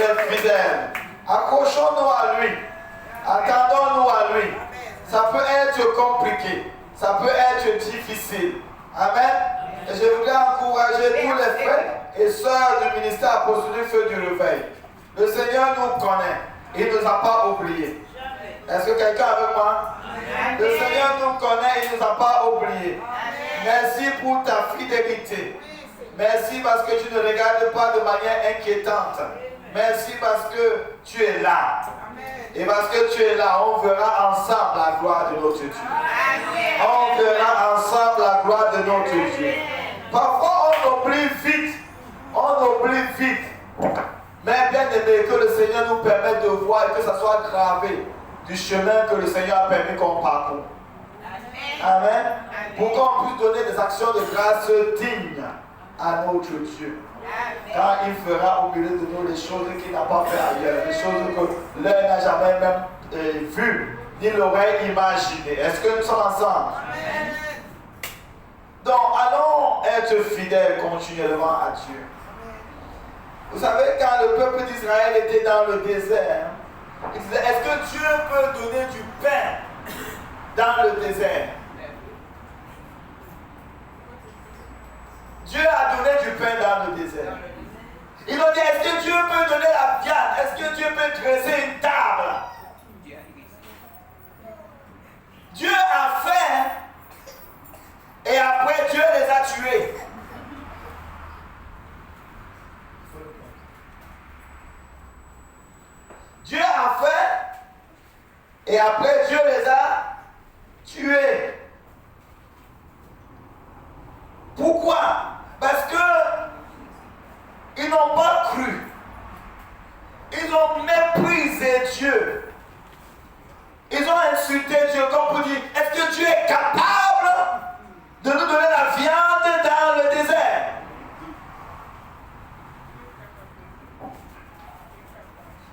est fidèle. Accrochons-nous à lui. Attendons-nous à lui. Ça peut être compliqué. Ça peut être difficile. Amen. Et je voudrais encourager tous les frères et sœurs du ministère apostolique Feu du Réveil. Le Seigneur nous connaît. Il ne nous a pas oubliés. Est-ce que quelqu'un est avec moi? Le Seigneur nous connaît. Il ne nous a pas oubliés. Merci pour ta fidélité. Merci parce que tu ne regardes pas de manière inquiétante. Merci parce que tu es là. Et parce que tu es là, on verra ensemble la gloire de notre Dieu. On verra ensemble la gloire de notre Dieu. Parfois on oublie vite. On oublie vite. Mais bien aimé, que le Seigneur nous permette de voir et que ça soit gravé du chemin que le Seigneur a permis qu'on parcourt. Amen. Pour qu'on puisse donner des actions de grâce dignes à notre Dieu. Quand il fera au milieu de nous les choses qu'il n'a pas fait ailleurs, les choses que l'œil n'a jamais même vues, ni l'oreille imaginées. Est-ce que nous sommes ensemble? Amen. Donc, allons être fidèles continuellement à Dieu. Vous savez, quand le peuple d'Israël était dans le désert, il disait, est-ce que Dieu peut donner du pain dans le désert? Dieu a donné du pain dans le désert. Ils ont dit, est-ce que Dieu peut donner la viande? Est-ce que Dieu peut dresser une table? Dieu a fait et après Dieu les a tués. Dieu a fait et après Dieu les a tués. Pourquoi? Parce que ils n'ont pas cru. Ils ont méprisé Dieu. Ils ont insulté Dieu comme pour dire, est-ce que Dieu est capable de nous donner la viande dans le désert?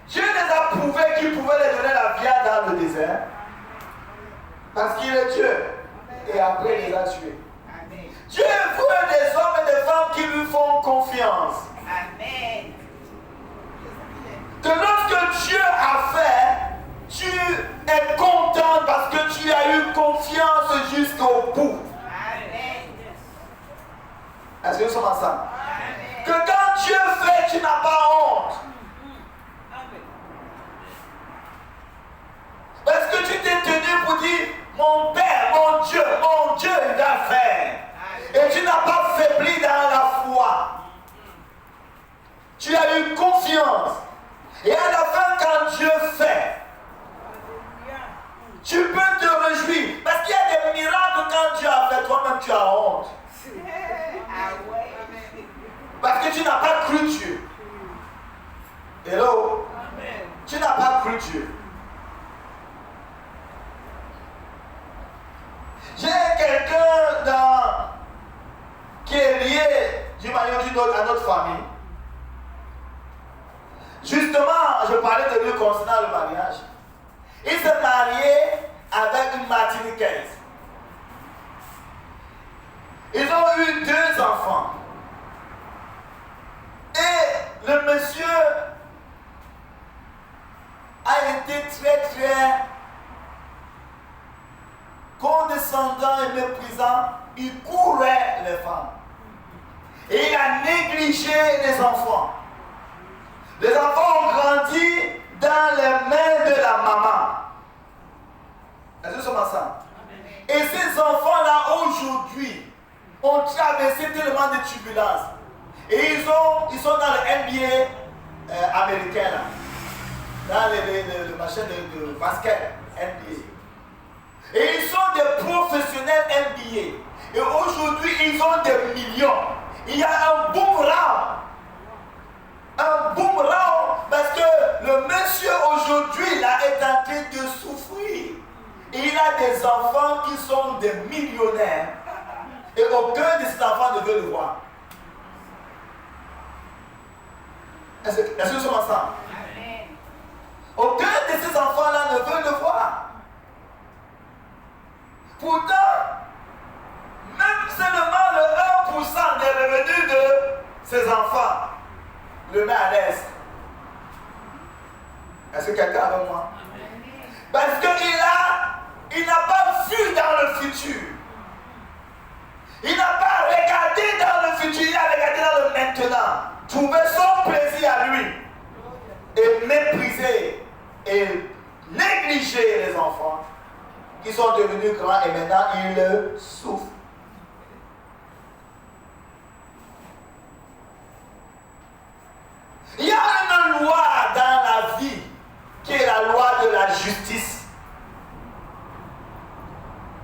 Dieu les a prouvé qu'il pouvait les donner la viande dans le désert. Parce qu'il est Dieu. Et après il les a tués. Dieu veut des hommes et des femmes qui lui font confiance. Amen. Que lorsque Dieu a fait, tu es content parce que tu as eu confiance jusqu'au bout. Amen. Est-ce que nous sommes ensemble? Amen. Que quand Dieu fait, tu n'as pas honte. Amen. Parce que tu t'es tenu pour dire, mon Père, mon Dieu, il a fait. Et tu n'as pas faibli dans la foi. Tu as eu confiance. Et à la fin, quand Dieu fait, tu peux te réjouir. Parce qu'il y a des miracles quand Dieu a fait, toi-même tu as honte. Parce que tu n'as pas cru Dieu. Hello? Tu n'as pas cru Dieu. J'ai quelqu'un qui est lié d'une manière ou d'une autre à notre famille. Justement, je parlais de lui concernant le mariage. Il s'est marié avec une Martiniquaise. Ils ont eu 2 enfants. Et le monsieur a été très condescendant et méprisant. Il courait les femmes. Et il a négligé les enfants. Les enfants ont grandi dans les mains de la maman. Est-ce que nous sommes ensemble? Et ces enfants-là, aujourd'hui, ont traversé tellement de turbulences. Et ils sont dans le NBA américain, là. Dans le machin de basket NBA. Et ils sont des professionnels NBA. Et aujourd'hui, ils ont des millions. Il y a un boomerang. Un boomerang parce que le monsieur aujourd'hui là est en train de souffrir. Il a des enfants qui sont des millionnaires. Et aucun de ces enfants ne veut le voir. Est-ce que nous sommes ensemble? Amen. Aucun de ces enfants-là ne veut le voir. Pourtant, même seulement le 1% des revenus de ces enfants le met à l'aise. Est-ce que quelqu'un est avec moi? Parce qu'il n'a pas vu dans le futur. Il n'a pas regardé dans le futur, il a regardé dans le maintenant. Trouver son plaisir à lui. Et mépriser et négliger les enfants qui sont devenus grands et maintenant ils souffrent. Il y a une loi dans la vie qui est la loi de la justice.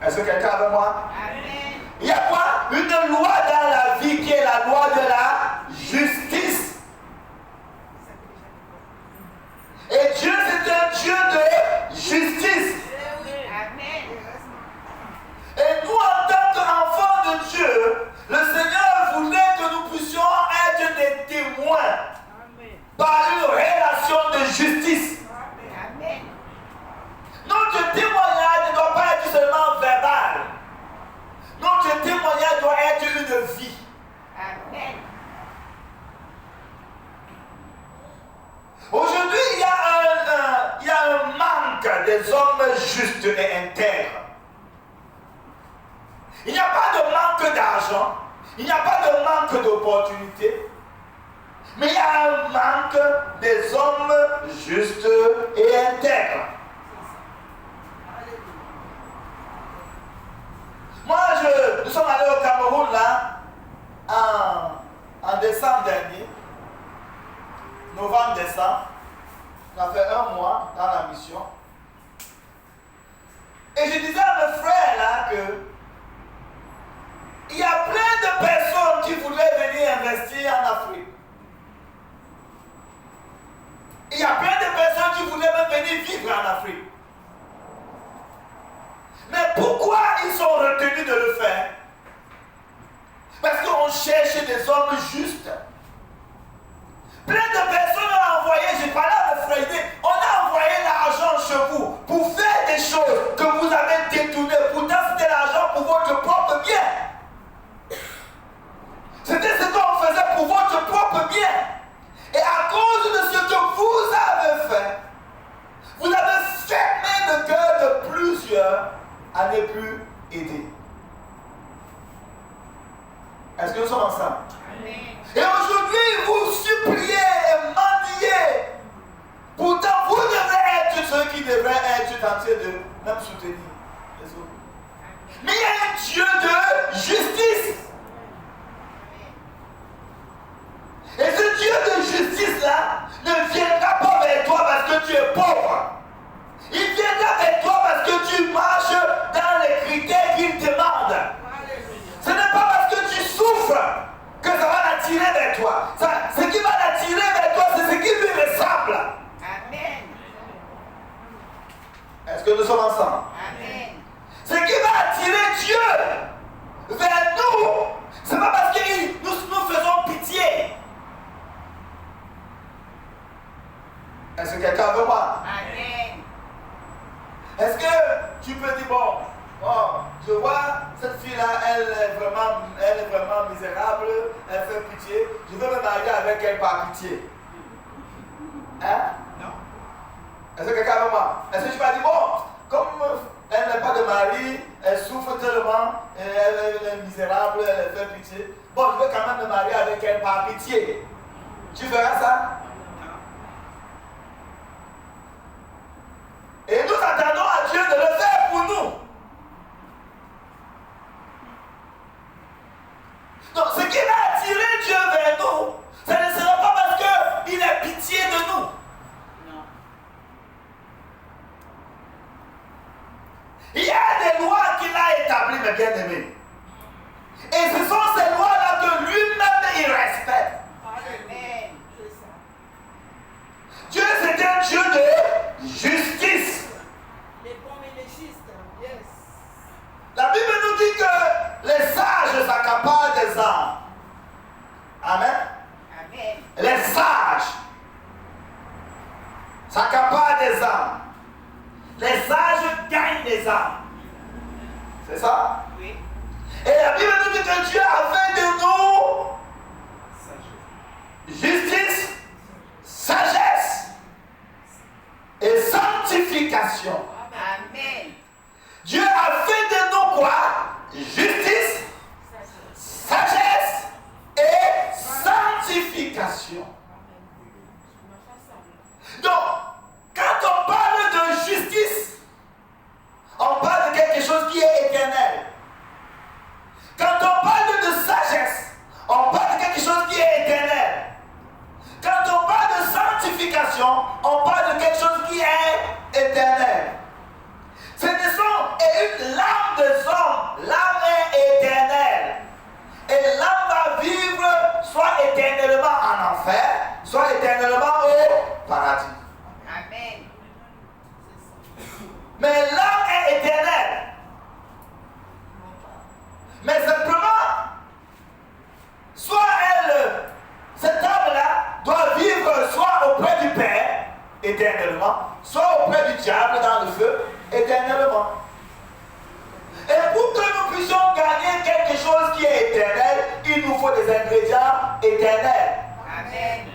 Est-ce que quelqu'un est avec moi? Amen. Il y a quoi? Une loi dans la vie qui est la loi de la justice. Et Dieu, c'est un Dieu de justice. Amen. Et nous, en tant qu'enfants de Dieu, le Seigneur voulait que nous puissions être des témoins. Par une relation de justice. Amen. Notre témoignage ne doit pas être seulement verbal. Notre témoignage doit être une vie. Amen. Aujourd'hui, il y a un manque des hommes justes et intègres. Il n'y a pas de manque d'argent. Il n'y a pas de manque d'opportunités. Mais il y a un manque des hommes justes et intègres. Moi, nous sommes allés au Cameroun là, en décembre dernier, novembre-décembre. On a fait un mois dans la mission. Et je disais à mes frères là que il y a plein de personnes qui voulaient venir investir en Afrique. Il y a plein de personnes qui voulaient même venir vivre en Afrique. Mais pourquoi ils sont retenus de le faire? Parce qu'on cherche des hommes justes. Plein de personnes ont envoyé, j'ai parlé à mes frères, on a envoyé l'argent chez vous pour faire des choses que vous avez détournées. Pourtant, c'était l'argent pour votre propre bien. C'était ce qu'on faisait pour votre propre bien. Et à cause de ce que vous avez fait, vous avez fermé le cœur de plusieurs à ne plus aider. Est-ce que nous sommes ensemble? Amen. Et aujourd'hui, vous suppliez et mendiez. Pourtant, vous devez être ceux qui devraient être en train de même soutenir les autres. Mais il y a un Dieu de justice. Et ce Dieu de justice-là ne viendra pas vers toi parce que tu es pauvre. Il viendra vers toi parce que tu marches dans les critères qu'il demande. Ce n'est pas parce que tu souffres que ça va l'attirer vers toi. Ce qui va l'attirer vers toi, c'est ce qui lui ressemble. Amen. Est-ce que nous sommes ensemble? Amen. Ce qui va attirer Dieu vers nous, ce n'est pas parce que nous faisons pitié. Est-ce que quelqu'un veut moi? Amen. Est-ce que tu peux dire, bon, je vois cette fille-là, elle est vraiment misérable, elle fait pitié, je veux me marier avec elle par pitié. Hein? Non. Est-ce que quelqu'un veut moi? Est-ce que tu vas dire, bon, comme elle n'a pas de mari, elle souffre tellement, elle est misérable, elle fait pitié, bon, je veux quand même me marier avec elle par pitié. Tu feras ça? Et nous attendons à Dieu de le faire pour nous. Donc ce qui va attirer Dieu vers nous, ce ne sera pas parce qu'il a pitié de nous. Non. Il y a des lois qu'il a établies, mes bien-aimés. Et ce sont ces lois-là que lui-même il respecte. Amen. Dieu, c'est un Dieu de justice. Les bons et les justes. Yes. La Bible nous dit que les sages s'accaparent des âmes. Amen. Amen. Les sages s'accaparent des âmes. Les sages gagnent des âmes. C'est ça? Oui. Et la Bible nous dit que Dieu a fait de nous justice, sagesse. sanctification. Amen. Dieu a fait de nous quoi? Justice, sagesse et sanctification. Donc, quand on parle de justice, on parle de quelque chose qui est éternel. Quand on parle de sagesse, on parle de quelque chose qui est éternel. Quand on parle de sanctification, on parle de quelque chose qui est éternel. Ce ne sont une l'âme des hommes, l'âme est éternelle. Et l'âme va vivre soit éternellement en enfer, soit éternellement au paradis. Amen. Mais l'âme est éternelle. Mais simplement, soit cette âme-là doit vivre soit auprès du Père éternellement, soit auprès du diable dans le feu éternellement. Et pour que nous puissions gagner quelque chose qui est éternel, il nous faut des ingrédients éternels. Amen.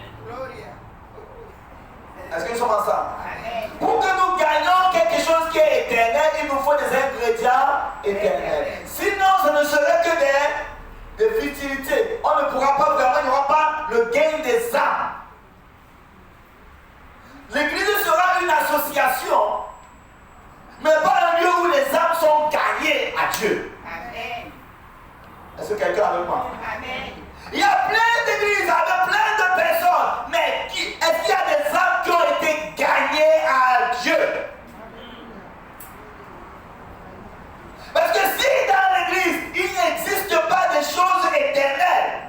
Est-ce que nous sommes ensemble? Amen. Pour que nous gagnions quelque chose qui est éternel, il nous faut des ingrédients éternels. Sinon, ce ne serait que des futilités. On ne pourra pas vraiment, il n'y aura pas le gain des âmes. L'église sera une association, mais pas un lieu où les âmes sont gagnées à Dieu. Amen. Est-ce que quelqu'un est avec moi? Amen. Il y a plein d'églises avec plein de personnes, mais est-ce qu'il y a des âmes qui ont été gagnées à Dieu? Parce que si dans l'église, il n'existe pas de choses éternelles,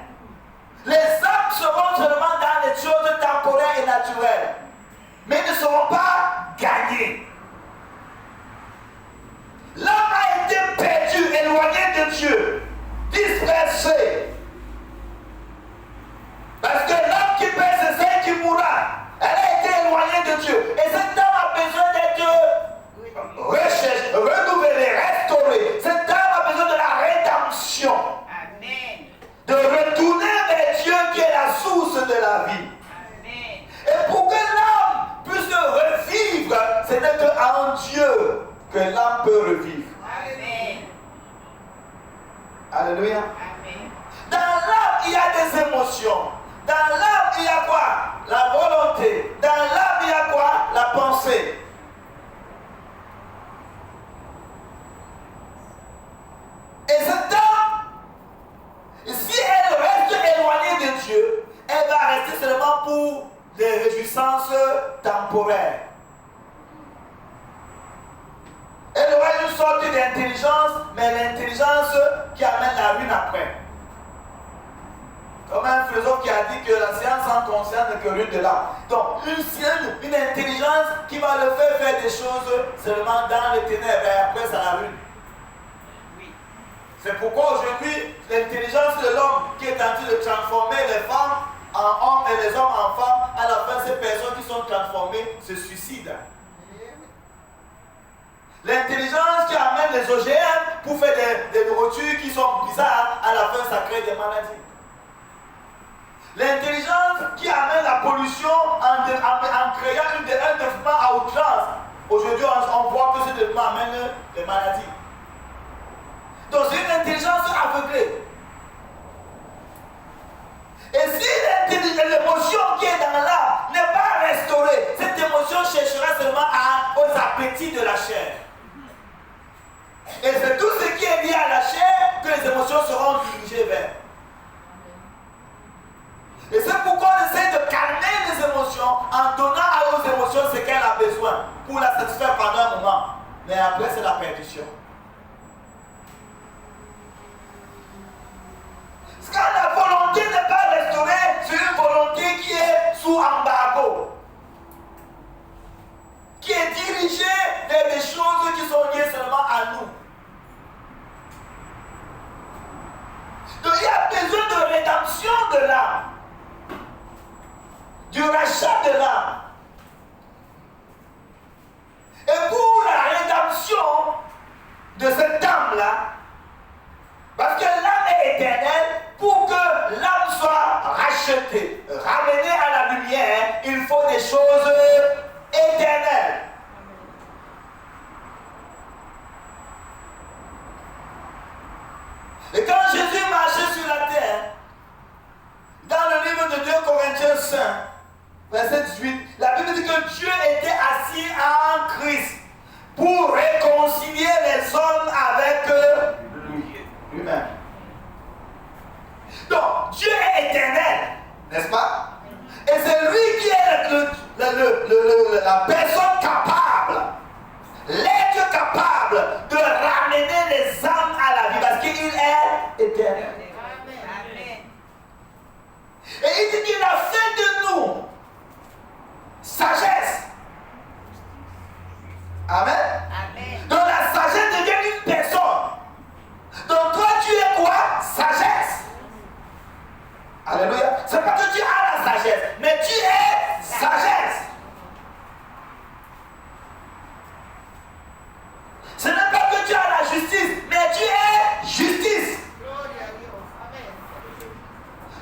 les âmes seront seulement dans les choses temporaires et naturelles, mais ne seront pas gagnées. L'âme a été perdue, éloignée de Dieu, dispersée. Parce que l'âme qui perd, c'est celle qui mourra. Elle a été éloignée de Dieu. Et cette âme a besoin d'être recherchée, renouvelée, restaurée. Cette âme a besoin de la rédemption. Amen. De retourner vers Dieu qui est la source de la vie. Amen. Et pour que l'âme puisse revivre, ce n'est qu'en Dieu que l'âme peut revivre. Amen. Alléluia. Amen. Dans l'âme, il y a des émotions. Dans l'âme, il y a quoi? La volonté. Dans l'âme, il y a quoi? La pensée. Et cette âme, si elle reste éloignée de Dieu, elle va rester seulement pour des réjouissances temporaires. Elle aura une sorte d'intelligence, mais l'intelligence qui amène la ruine après. Comme un philosophe qui a dit que la science sans conscience n'est que ruine de l'âme. Donc, une intelligence qui va le faire des choses seulement dans les ténèbres et après ça la ruine. Oui. C'est pourquoi aujourd'hui, l'intelligence de l'homme qui est en train de transformer les femmes en hommes et les hommes en femmes, à la fin, ces personnes qui sont transformées se suicident. L'intelligence qui amène les OGM pour faire des nourritures qui sont bizarres, à la fin, ça crée des maladies. L'intelligence qui amène la pollution en créant un développement à outrance. Aujourd'hui, on voit que ce développement amène des maladies. Donc, c'est une intelligence aveuglée. Et si l'émotion qui est dans l'âme n'est pas restaurée, cette émotion cherchera seulement aux appétits de la chair. Et c'est tout ce qui est lié à la chair que les émotions seront dirigées vers. Et c'est pourquoi on essaie de calmer les émotions en donnant aux émotions ce qu'elle a besoin pour la satisfaire pendant un moment. Mais après, c'est la perdition. Quand la volonté n'est pas restaurée, c'est une volonté qui est sous embargo, qui est dirigée vers des choses qui sont liées seulement à nous. Donc il y a besoin de rédemption de l'âme, du rachat de l'âme. Et pour la rédemption de cette âme-là, parce que l'âme est éternelle, pour que l'âme soit rachetée, ramenée à la lumière, il faut des choses éternelles. Christ pour réconcilier les hommes avec lui-même. Donc, Dieu est éternel, n'est-ce pas? Et c'est lui qui est la personne capable, l'être capable de ramener les âmes à la vie parce qu'il est éternel. Amen. Et il dit qu'il a fait de nous sagesse. Amen. Amen. Donc la sagesse devient une personne. Donc toi tu es quoi? Sagesse. Alléluia. C'est pas que tu as la sagesse, mais tu es sagesse. Ce n'est pas que tu as la justice, mais tu es justice.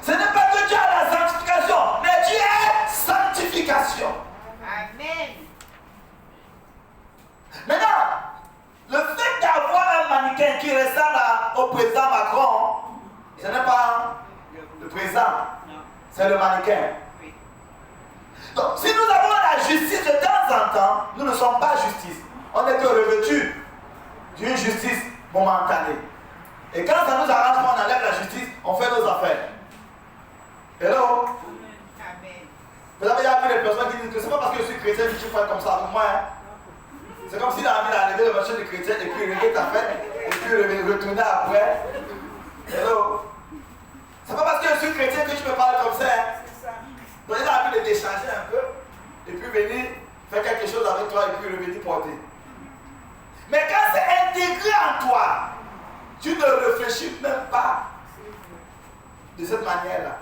Ce n'est pas que tu as la sanctification, mais tu es sanctification. Amen. Maintenant, le fait d'avoir un mannequin qui ressemble au président Macron, ce n'est pas le président, c'est le mannequin. Oui. Donc, si nous avons la justice de temps en temps, nous ne sommes pas justice. On est que revêtus d'une justice momentanée. Et quand ça nous arrange, on enlève la justice, on fait nos affaires. Hello? Amen. Vous avez déjà vu les personnes qui disent que c'est pas parce que je suis chrétien que tu fais comme ça avec moi. Hein? C'est comme s'il a envie d'enlever le marché de chrétien et puis régler ta fête et puis retourner après. Hello? C'est pas parce que je suis chrétien que tu me parles comme ça. Hein? Donc il a envie de t'échanger un peu et puis venir faire quelque chose avec toi et puis revenir porter. Mais quand c'est intégré en toi, tu ne réfléchis même pas de cette manière-là.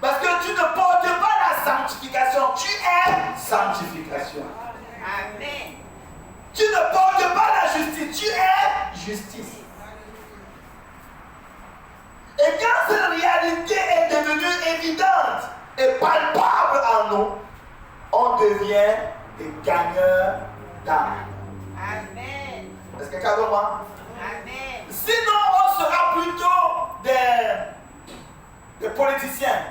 Parce que tu ne portes pas la sanctification, tu es sanctification. Amen. Tu ne portes pas la justice, tu es justice. Et quand cette réalité est devenue évidente et palpable en nous, on devient des gagneurs d'âme. Amen. Est-ce que quelqu'un veut moi? Amen. Sinon, on sera plutôt des politiciens,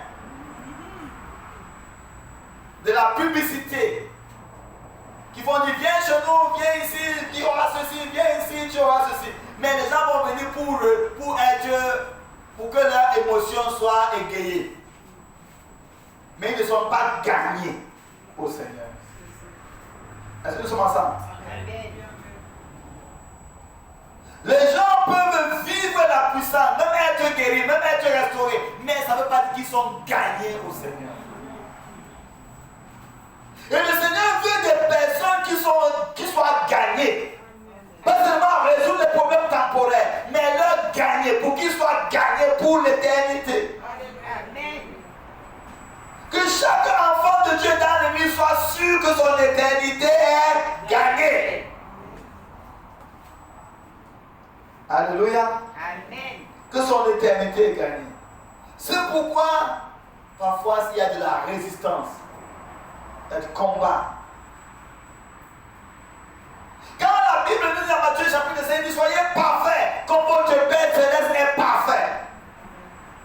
de la publicité, qui vont dire viens chez nous, viens ici, tu auras ceci, viens ici, tu auras ceci. Mais les gens vont venir pour que leur émotion soit égayée. Mais ils ne sont pas gagnés au Seigneur. Est-ce que nous sommes ensemble? Amen. Les gens peuvent vivre la puissance, même être guéris, même être restaurés, mais ça ne veut pas dire qu'ils sont gagnés au Seigneur. Et le Seigneur veut des personnes qui soient gagnées. Pas seulement résoudre les problèmes temporaires, mais leur gagner, pour qu'ils soient gagnés pour l'éternité. Amen. Que chaque enfant de Dieu dans l'église soit sûr que son éternité est gagnée. Alléluia. Amen. Que son éternité est gagnée. C'est pourquoi, parfois, s'il y a de la résistance, il y a du combat. Quand la Bible nous dit dans Matthieu chapitre 5, il dit soyez parfaits, comme votre Père céleste est parfait.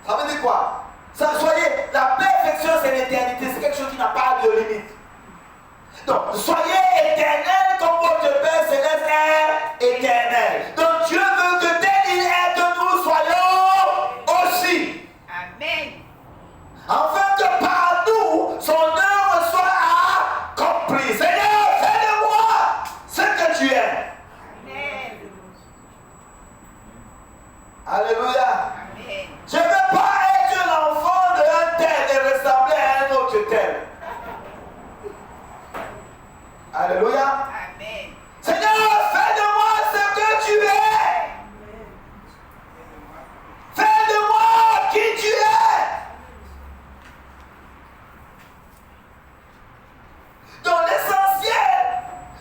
Ça veut dire quoi? Soyez, la perfection c'est l'éternité, c'est quelque chose qui n'a pas de limite. Donc, soyez éternels comme votre Père céleste est éternel. Donc, Dieu veut que tel il est, que nous soyons aussi. Amen. Afin que par nous, son œuvre soit accomplie. Seigneur, fais de moi ce que tu es. Amen. Alléluia. Amen. Je ne veux pas être l'enfant d'un tel et ressembler à un autre tel. Alléluia. Amen. Seigneur, fais de moi ce que tu es. Fais de moi qui tu es. Donc l'essentiel,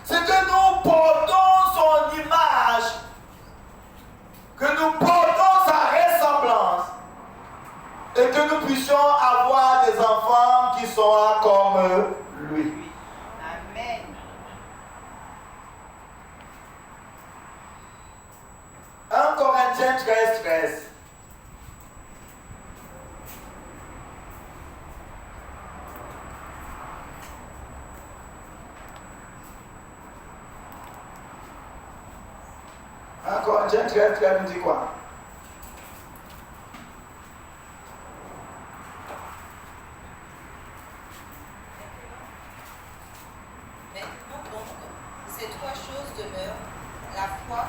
c'est que nous portons son image, que nous portons sa ressemblance et que nous puissions avoir des enfants qui sont comme lui. Amen. Corinthiens 13, tu vas nous dire quoi? Maintenant donc, ces trois choses demeurent, la foi,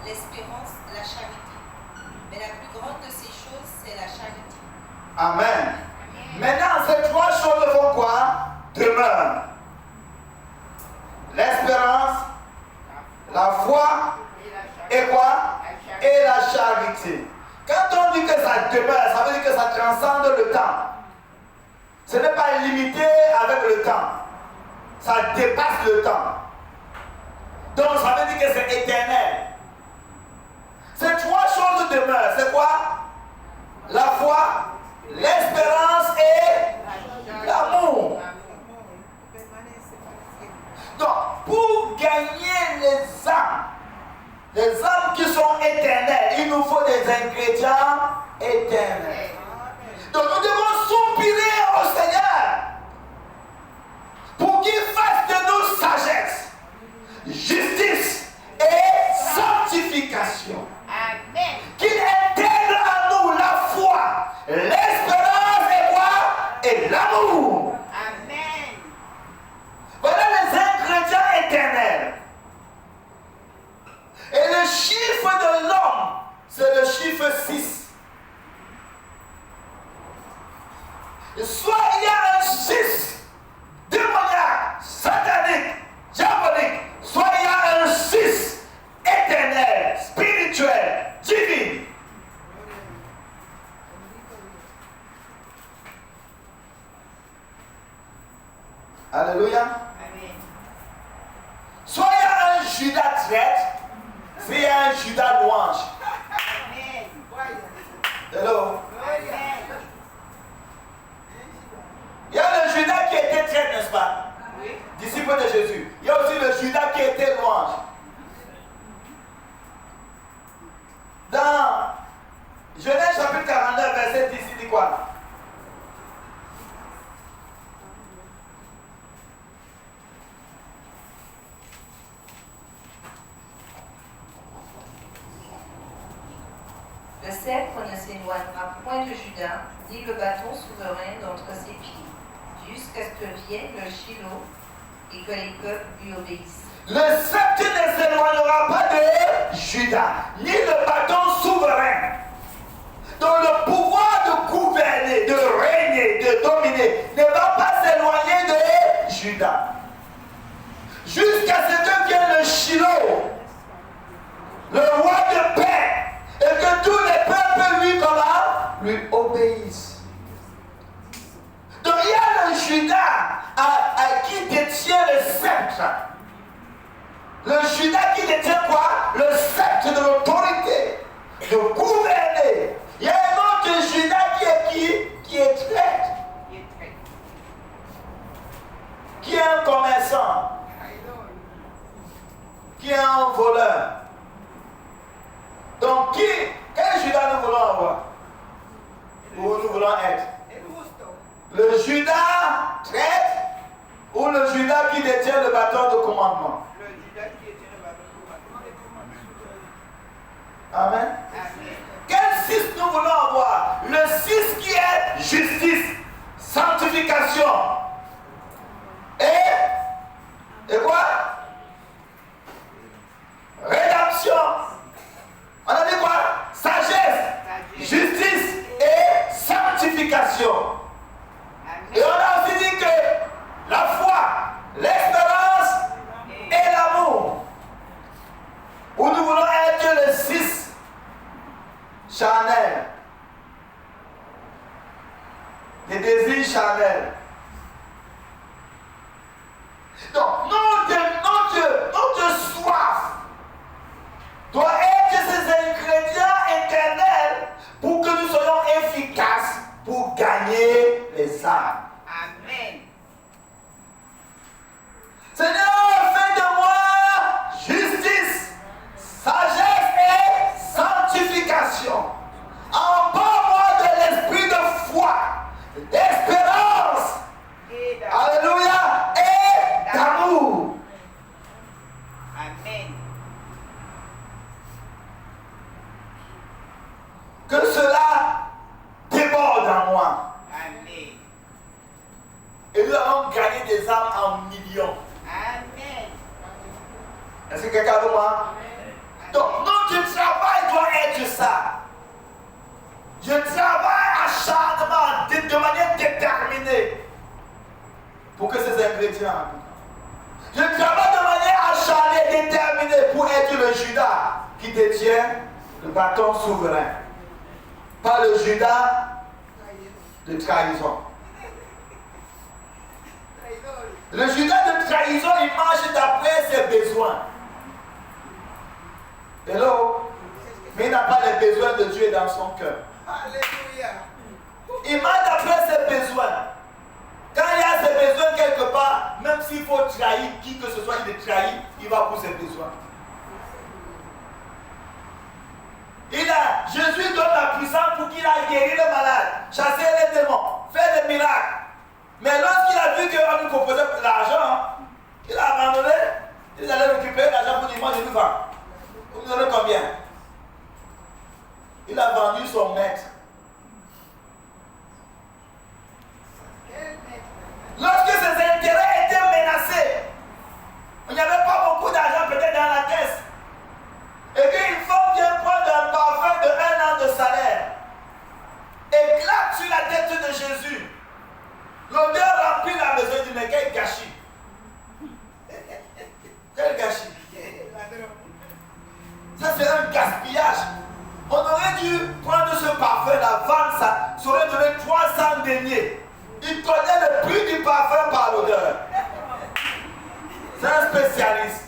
l'espérance, la charité. Mais la plus grande de ces choses, c'est la charité. Amen. Maintenant, ces trois choses font quoi? Demeurent. L'espérance, la foi et quoi? Et la charité. Quand on dit que ça demeure, ça veut dire que ça transcende le temps. Ce n'est pas limité avec le temps. Ça dépasse le temps. Donc ça veut dire que c'est éternel. Ces trois choses demeurent. C'est quoi? La foi, l'espérance et l'amour. Donc, pour gagner les âmes qui sont éternelles, il nous faut des ingrédients éternels. Donc, nous devons soupirer au Seigneur pour qu'il fasse de nous sagesse, justice et sanctification. Amen. Qu'il intègre en nous la foi, l'espérance et quoi? Et l'amour. Amen. Voilà les ingrédients éternels. Et le chiffre de l'homme, c'est le chiffre 6. Soit il y a un 6 démoniaque, satanique, diabolique, soit il y a un 6 éternel, spirituel, divin. Alléluia. Amen. Soit il y a un Judas traite, soit il y a un Judas louange. Amen. Hello. Amen. Il y a le Judas qui était traite, n'est-ce pas? Oui. Disciple de Jésus. Il y a aussi le Judas qui était louange. Dans Genèse chapitre 49, verset 10, il dit quoi? Le sceptre ne s'éloignera point de Judas, ni le bâton souverain d'entre ses pieds, jusqu'à ce que vienne le Shiloh et que les peuples lui obéissent. Le sceptre ne s'éloignera pas de Judas, ni le bâton souverain. Donc le pouvoir de gouverner, de régner, de dominer ne va pas s'éloigner de Judas. Jusqu'à ce que vienne le Shiloh, le roi de paix, et que tous les peuples lui obéissent. Donc il y a le Judas à qui détient le sceptre. Le Judas qui détient quoi? Le sceptre de l'autorité, de gouverner. Il y a un autre Judas qui est qui? Qui est traître. Qui est un commerçant. Qui est un voleur. Donc quel Judas nous voulons avoir? Ou nous voulons être? Le Judas traître ou le Judas qui détient le bâton de commandement? Le Judas qui était le bâton de commandement. Amen. Amen. Quel 6 nous voulons avoir? Le 6 qui est justice, sanctification. Et quoi? Rédemption. On a dit quoi? Sagesse, justice et sanctification. Et on a aussi dit que la foi, l'espérance et l'amour. Où nous voulons être le 6 charnel. Les désirs charnels. Donc, nous Est-ce que quelqu'un veut moi? Donc, notre travail doit être ça. Je travaille acharnement, de manière déterminée, pour que ces ingrédients. Je travaille de manière acharnée, déterminée, pour être le Judas qui détient le bâton souverain. Pas le Judas de trahison. Le Judas de trahison, il marche d'après ses besoins. Hello? Mais il n'a pas les besoins de Dieu dans son cœur. Alléluia. Il marche d'après ses besoins. Quand il y a ses besoins quelque part, même s'il faut trahir qui que ce soit, il est trahi, il va pour ses besoins. Jésus donne la puissance pour qu'il aille guérir les malades, chasser les démons, faire des miracles. Mais lorsqu'il a vu qu'on lui proposait de l'argent, il a abandonné. Il allait récupérer l'argent pour dire, moi je lui vends. Vous me donnez combien? Il a vendu son maître. Lorsque ses intérêts étaient menacés, il n'y avait pas beaucoup d'argent peut-être dans la caisse. Et qu'une femme vient prendre un parfum de 1 an de salaire et claque sur la tête de Jésus. L'odeur remplit la maison. Il dit, mais quel gâchis. Quel gâchis. Ça c'est un gaspillage. On aurait dû prendre ce parfum-là, vendre ça, ça aurait donné 300 deniers. Il connaît le prix du parfum par l'odeur. C'est un spécialiste.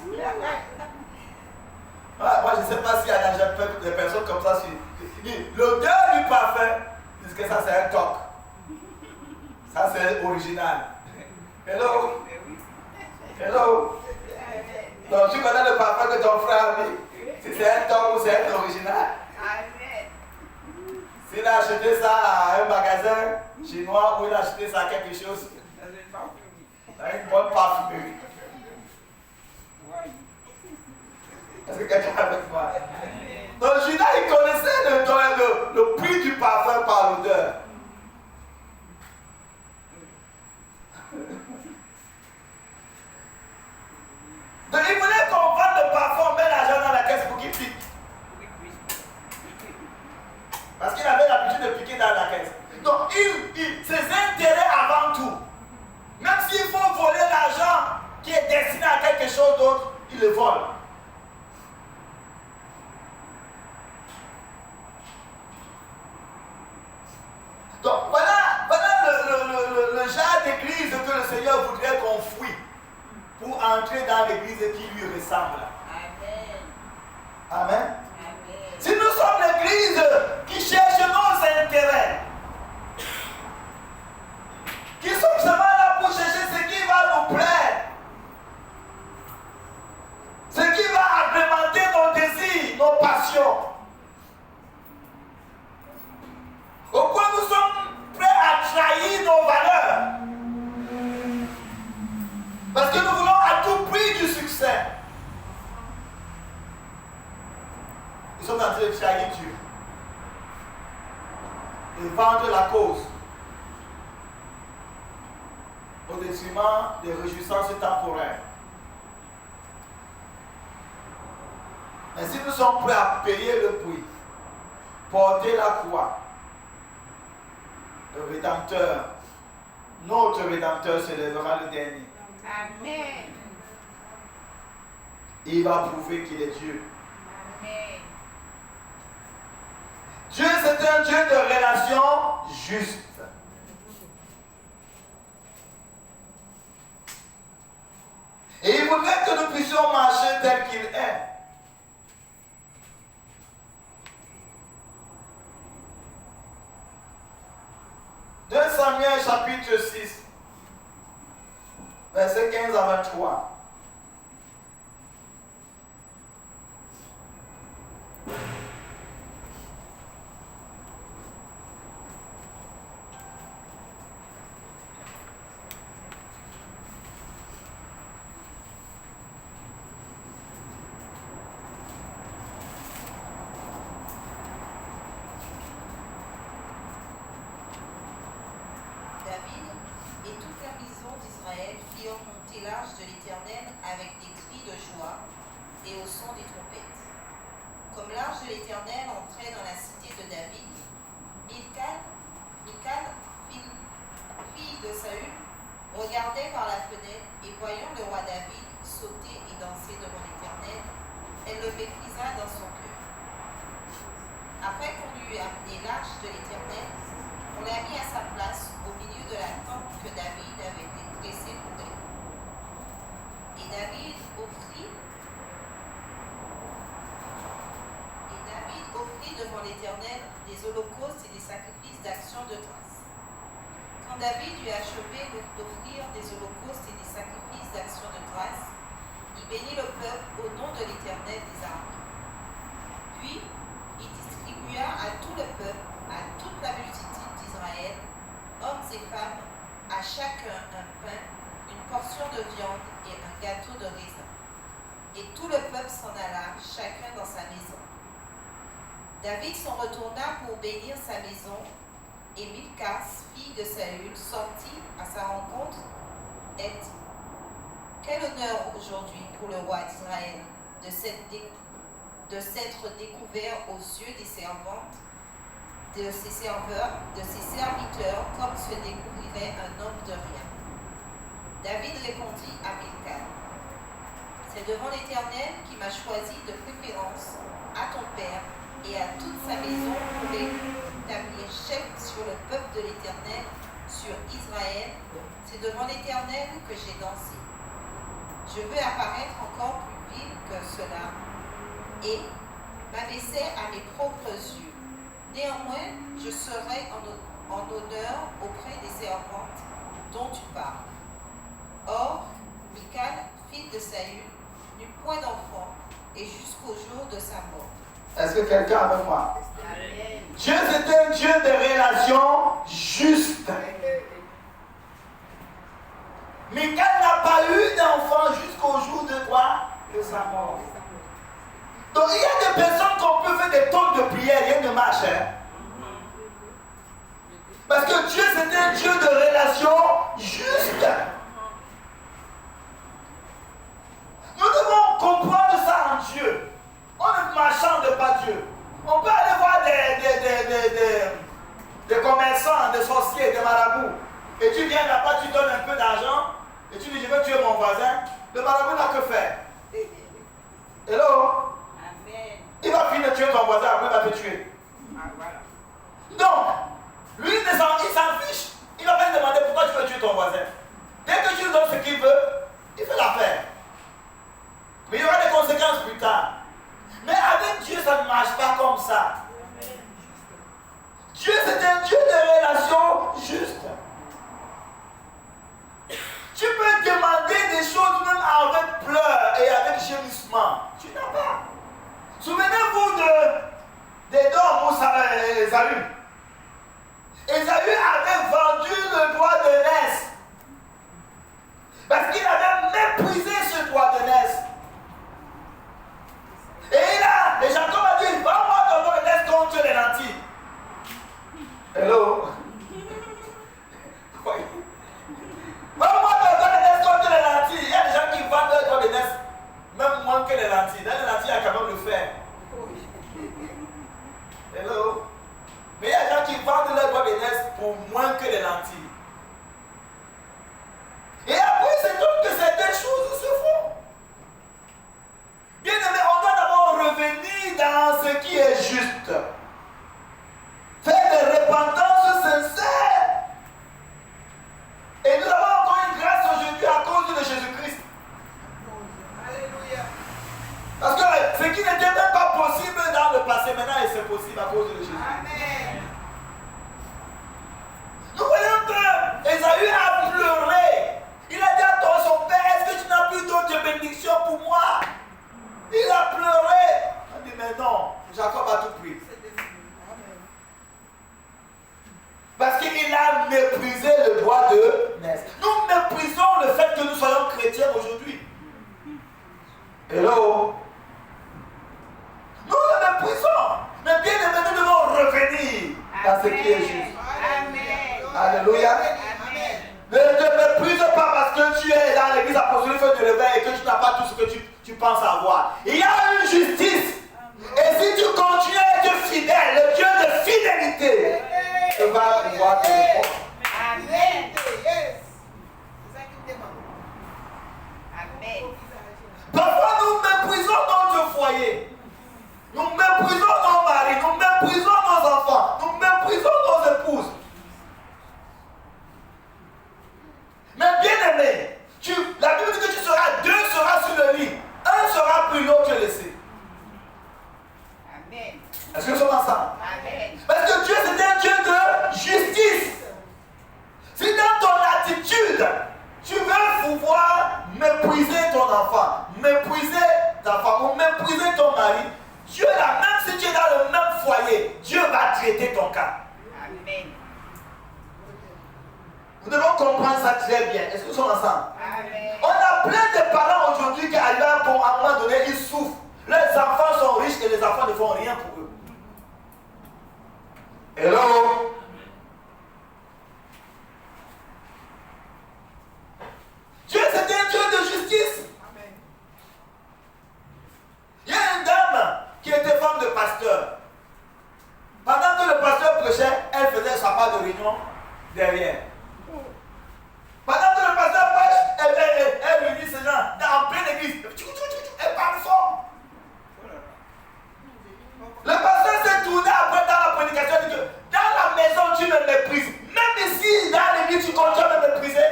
Ah, moi je ne sais pas s'il y a des personnes comme ça. L'odeur du parfum, parce que ça c'est un toc. Ça c'est original. Hello? Hello? Donc tu connais le parfum que ton frère a mis? Si c'est un toc ou c'est un original? S'il a acheté ça à un magasin chinois ou il a acheté ça à quelque chose, dans une bonne parfumerie. Est-ce que quelqu'un est avec moi? Donc Judas, il connaissait le prix du parfum par l'odeur. Donc il voulait qu'on vende le parfum, on met l'argent dans la caisse pour qu'il pique. Parce qu'il avait l'habitude de piquer dans la caisse. Donc ses intérêts avant tout. Même s'il faut voler l'argent qui est destiné à quelque chose d'autre, il le vole. Donc voilà le genre d'église que le Seigneur voudrait qu'on fouille pour entrer dans l'église qui lui ressemble. Amen. Amen. Amen. Si nous sommes l'église qui cherche nos intérêts, qui sommes seulement là pour chercher ce qui va nous plaire, ce qui va agrémenter nos désirs, nos passions, au point où nous sommes prêts à trahir nos valeurs, parce que nous voulons à tout prix du succès. Ils sont en train de trahir Dieu et vendre la cause au détriment des réjouissances temporaires. Mais si nous sommes prêts à payer le prix, porter la croix, le Rédempteur, notre Rédempteur se lèvera le dernier. Amen. Il va prouver qu'il est Dieu. Amen. Dieu, c'est un Dieu de relations justes. Et il voudrait que nous puissions marcher tel qu'il est. De Samuel chapitre 6, versets 15 à 23. David et toute la maison d'Israël firent monter l'arche de l'Éternel avec des cris de joie et au son des trompettes. Comme l'ange de l'Éternel entrait dans la cité de David, Michal, fille de Saül, regardait par la fenêtre et voyant le roi David sauter et danser devant l'Éternel, elle le méprisa dans son cœur. Après qu'on lui eut amené l'arche de l'Éternel, on l'a mis à sa place au milieu de la tente que David avait dressée pour elle. Et David offrit devant l'Éternel des holocaustes et des sacrifices d'action de grâce. Quand David eut achevé d'offrir des holocaustes et des sacrifices d'action de grâce, il bénit le peuple au nom de l'Éternel des armées. Puis, il distribua à tout le peuple, à toute la multitude d'Israël, hommes et femmes, à chacun un pain, une portion de viande et un gâteau de raisin. Et tout le peuple s'en alla, chacun dans sa maison. David s'en retourna pour bénir sa maison, et Michal, fille de Saül, sortit à sa rencontre et dit: quel honneur aujourd'hui pour le roi d'Israël de s'être découvert aux yeux des servantes, de ses serviteurs, comme se découvrirait un homme de rien. David répondit à Michal: c'est devant l'Éternel qui m'a choisi de préférence à ton père et à toute sa maison pour l'établir chef sur le peuple de l'Éternel, sur Israël. C'est devant l'Éternel que j'ai dansé. Je veux apparaître encore plus vil que cela et m'abaisser à mes propres yeux. Néanmoins, je serai en honneur auprès des servantes dont tu parles. Or, Michal, fille de Saül, n'eut point d'enfant et jusqu'au jour de sa mort. Est-ce que quelqu'un avec moi? Amen. Dieu, c'est un Dieu de relations justes. Michal n'a pas eu d'enfant jusqu'au jour de quoi? De sa mort. Donc il y a des personnes qu'on peut faire des tonnes de prières, rien ne marche. Hein? Parce que Dieu, c'est un Dieu de relations justes. Nous devons comprendre ça en Dieu. On ne marchande pas Dieu. On peut aller voir des commerçants, des sorciers, des marabouts. Et tu viens là-bas, tu donnes un peu d'argent. Et tu dis, je veux tuer mon voisin. Le marabout n'a que faire. Hello? Amen. Il va finir de tuer ton voisin, après il va te tuer. Ah, voilà. Donc, lui, il s'en fiche. Il va pas te demander pourquoi tu veux tuer ton voisin. Dès que tu lui donnes ce qu'il veut, il fait l'affaire. Mais il y aura des conséquences plus tard. Mais avec Dieu, ça ne marche pas comme ça. Dieu, c'est un Dieu de relations justes. Tu peux demander des choses même avec pleurs et avec gémissement. Tu n'as pas. Souvenez-vous d'Édom ou Ésaü. Ésaü avait vendu le droit de naissance. Parce qu'il avait méprisé ce droit de naissance. Et Jacob a dit, va-moi ton droit de naissance contre les lentilles. Hello? Va-moi ton droit de naissance contre les lentilles. Il y a des gens qui vendent leur droit de naissance, même moins que les lentilles. Dans les lentilles, il y a quand même le fer. Hello? Mais il y a des gens qui vendent leur droit de naissance pour moins que les lentilles. Et après, c'est donc que certaines choses se font. Bien aimé, on doit d'abord revenir dans ce qui est juste. Faire des repentances sincères. Et nous avons encore une grâce aujourd'hui à cause de Jésus-Christ. Alléluia. Parce que ce qui n'était même pas possible dans le passé, maintenant c'est possible à cause de Jésus. Amen. Nous voyons que Ésaü a pleuré. Il a dit à son père, est-ce que tu n'as plus d'autres bénédictions pour moi? Il a pleuré. Il a dit, mais non, Jacob a tout pris. Parce qu'il a méprisé le droit de naissance. Nous méprisons le fait que nous soyons chrétiens aujourd'hui. Hello? Nous le méprisons. Mais bien aimé, nous devons revenir à ce qui est juste. Amen. Alléluia. Amen. Ne te méprise pas parce que tu es dans l'église apostolique de réveil et que tu n'as pas tout ce que tu penses. penses avoir. Il y a une justice. Et si tu continues à être fidèle, le Dieu de fidélité va pouvoir te répondre. Amen. Yes. C'est ça qu'il demande. Amen. Parfois, nous méprisons notre foyer. Nous méprisons nos maris, nous méprisons nos enfants, nous méprisons nos épouses. Mais bien aimé, la Bible dit que tu seras deux sera sur le lit. Un sera pris, l'autre laissé. Amen. Est-ce que nous sommes ensemble? Amen. Parce que Dieu c'est un Dieu de justice. Si dans ton attitude, tu veux pouvoir mépriser ton enfant, mépriser ta femme ou mépriser ton mari, Dieu là, même si tu es dans le même foyer, Dieu va traiter ton cas. Amen. Nous devons comprendre ça très bien. Est-ce que nous sommes ensemble? Amen. On a plein de parents aujourd'hui qui arrivent à un moment donné, ils souffrent. Leurs enfants sont riches et les enfants ne font rien pour eux. Hello? Dieu c'est un Dieu de justice. Amen. Il y a une dame qui était femme de pasteur. Pendant que le pasteur prêchait, elle faisait sa part de réunion derrière. Pendant que le pasteur prêche, elle réunit ces gens dans pleine église. Elle parle fort. Le pasteur s'est tourné après dans la prédication et dit que dans la maison tu me méprises. Même ici, dans l'église, tu continues à me mépriser.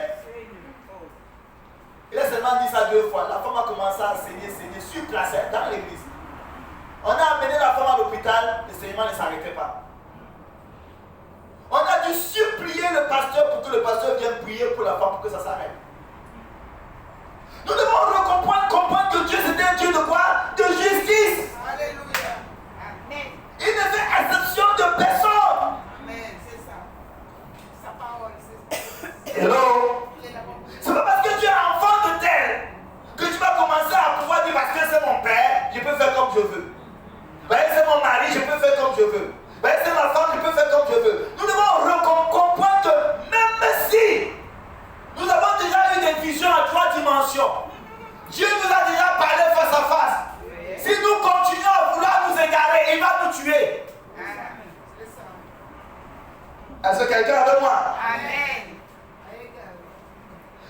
Il a seulement dit ça 2 fois. La femme a commencé à saigner sur place dans l'église. On a amené la femme à l'hôpital, le saignement ne s'arrêtait pas. On a dû supplier le pasteur pour que le pasteur vienne prier pour la femme pour que ça s'arrête. Nous devons comprendre que Dieu c'est un Dieu de quoi? De justice. Alléluia. Amen. Il ne fait exception de personne. Amen. C'est ça. Sa parole, c'est ça. Hello? Il est là-bas. C'est pas parce que tu es enfant de tel que tu vas commencer à pouvoir dire parce que c'est mon père, je peux faire comme je veux. C'est mon mari, je peux faire comme je veux. C'est ma femme, je peux faire comme je veux. Nous devons comprendre que même si nous avons déjà eu des visions à 3 dimensions, Dieu nous a déjà parlé face à face. Si nous continuons à vouloir nous égarer, il va nous tuer. C'est ça. Est-ce que quelqu'un est avec moi? Amen.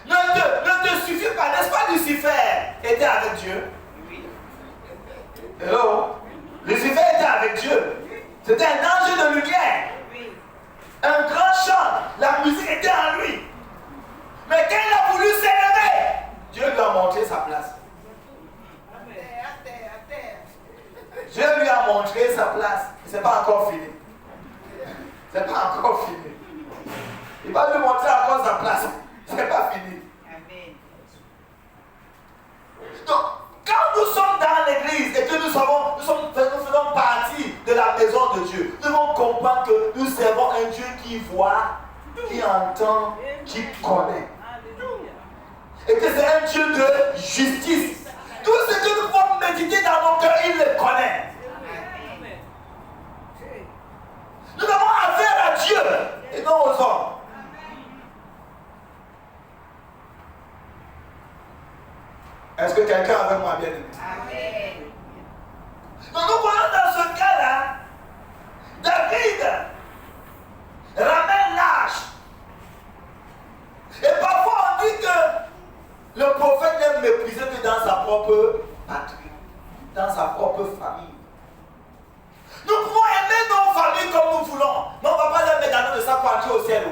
Ne te suffit pas, n'est-ce pas? Lucifer était avec Dieu. Oui. Hello? Lucifer était avec Dieu. C'était un ange de lumière. Oui. Un grand chant. La musique était en lui. Mais quand il a voulu s'élever, Dieu lui a montré sa place. À terre. Dieu lui a montré sa place. Ce n'est pas encore fini. Ce n'est pas encore fini. Il va lui montrer encore sa place. Ce n'est pas fini. Amen. Donc, quand nous sommes dans l'église et que nous faisons partie de la maison de Dieu, nous devons comprendre que nous servons un Dieu qui voit, qui entend, qui connaît. Et que c'est un Dieu de justice. Tout ce que nous pouvons méditer dans nos cœurs, il le connaît. Amen. Nous avons affaire à Dieu et non aux hommes. Est-ce que quelqu'un est avec moi bien aimé? Amen. Donc nous voyons dans ce cas-là, David ramène l'âge. Et parfois on dit que le prophète n'est méprisé que dans sa propre patrie, dans sa propre famille. Nous pouvons aimer nos familles comme nous voulons, mais on ne va pas les mettre dans notre sac pour entrer au ciel.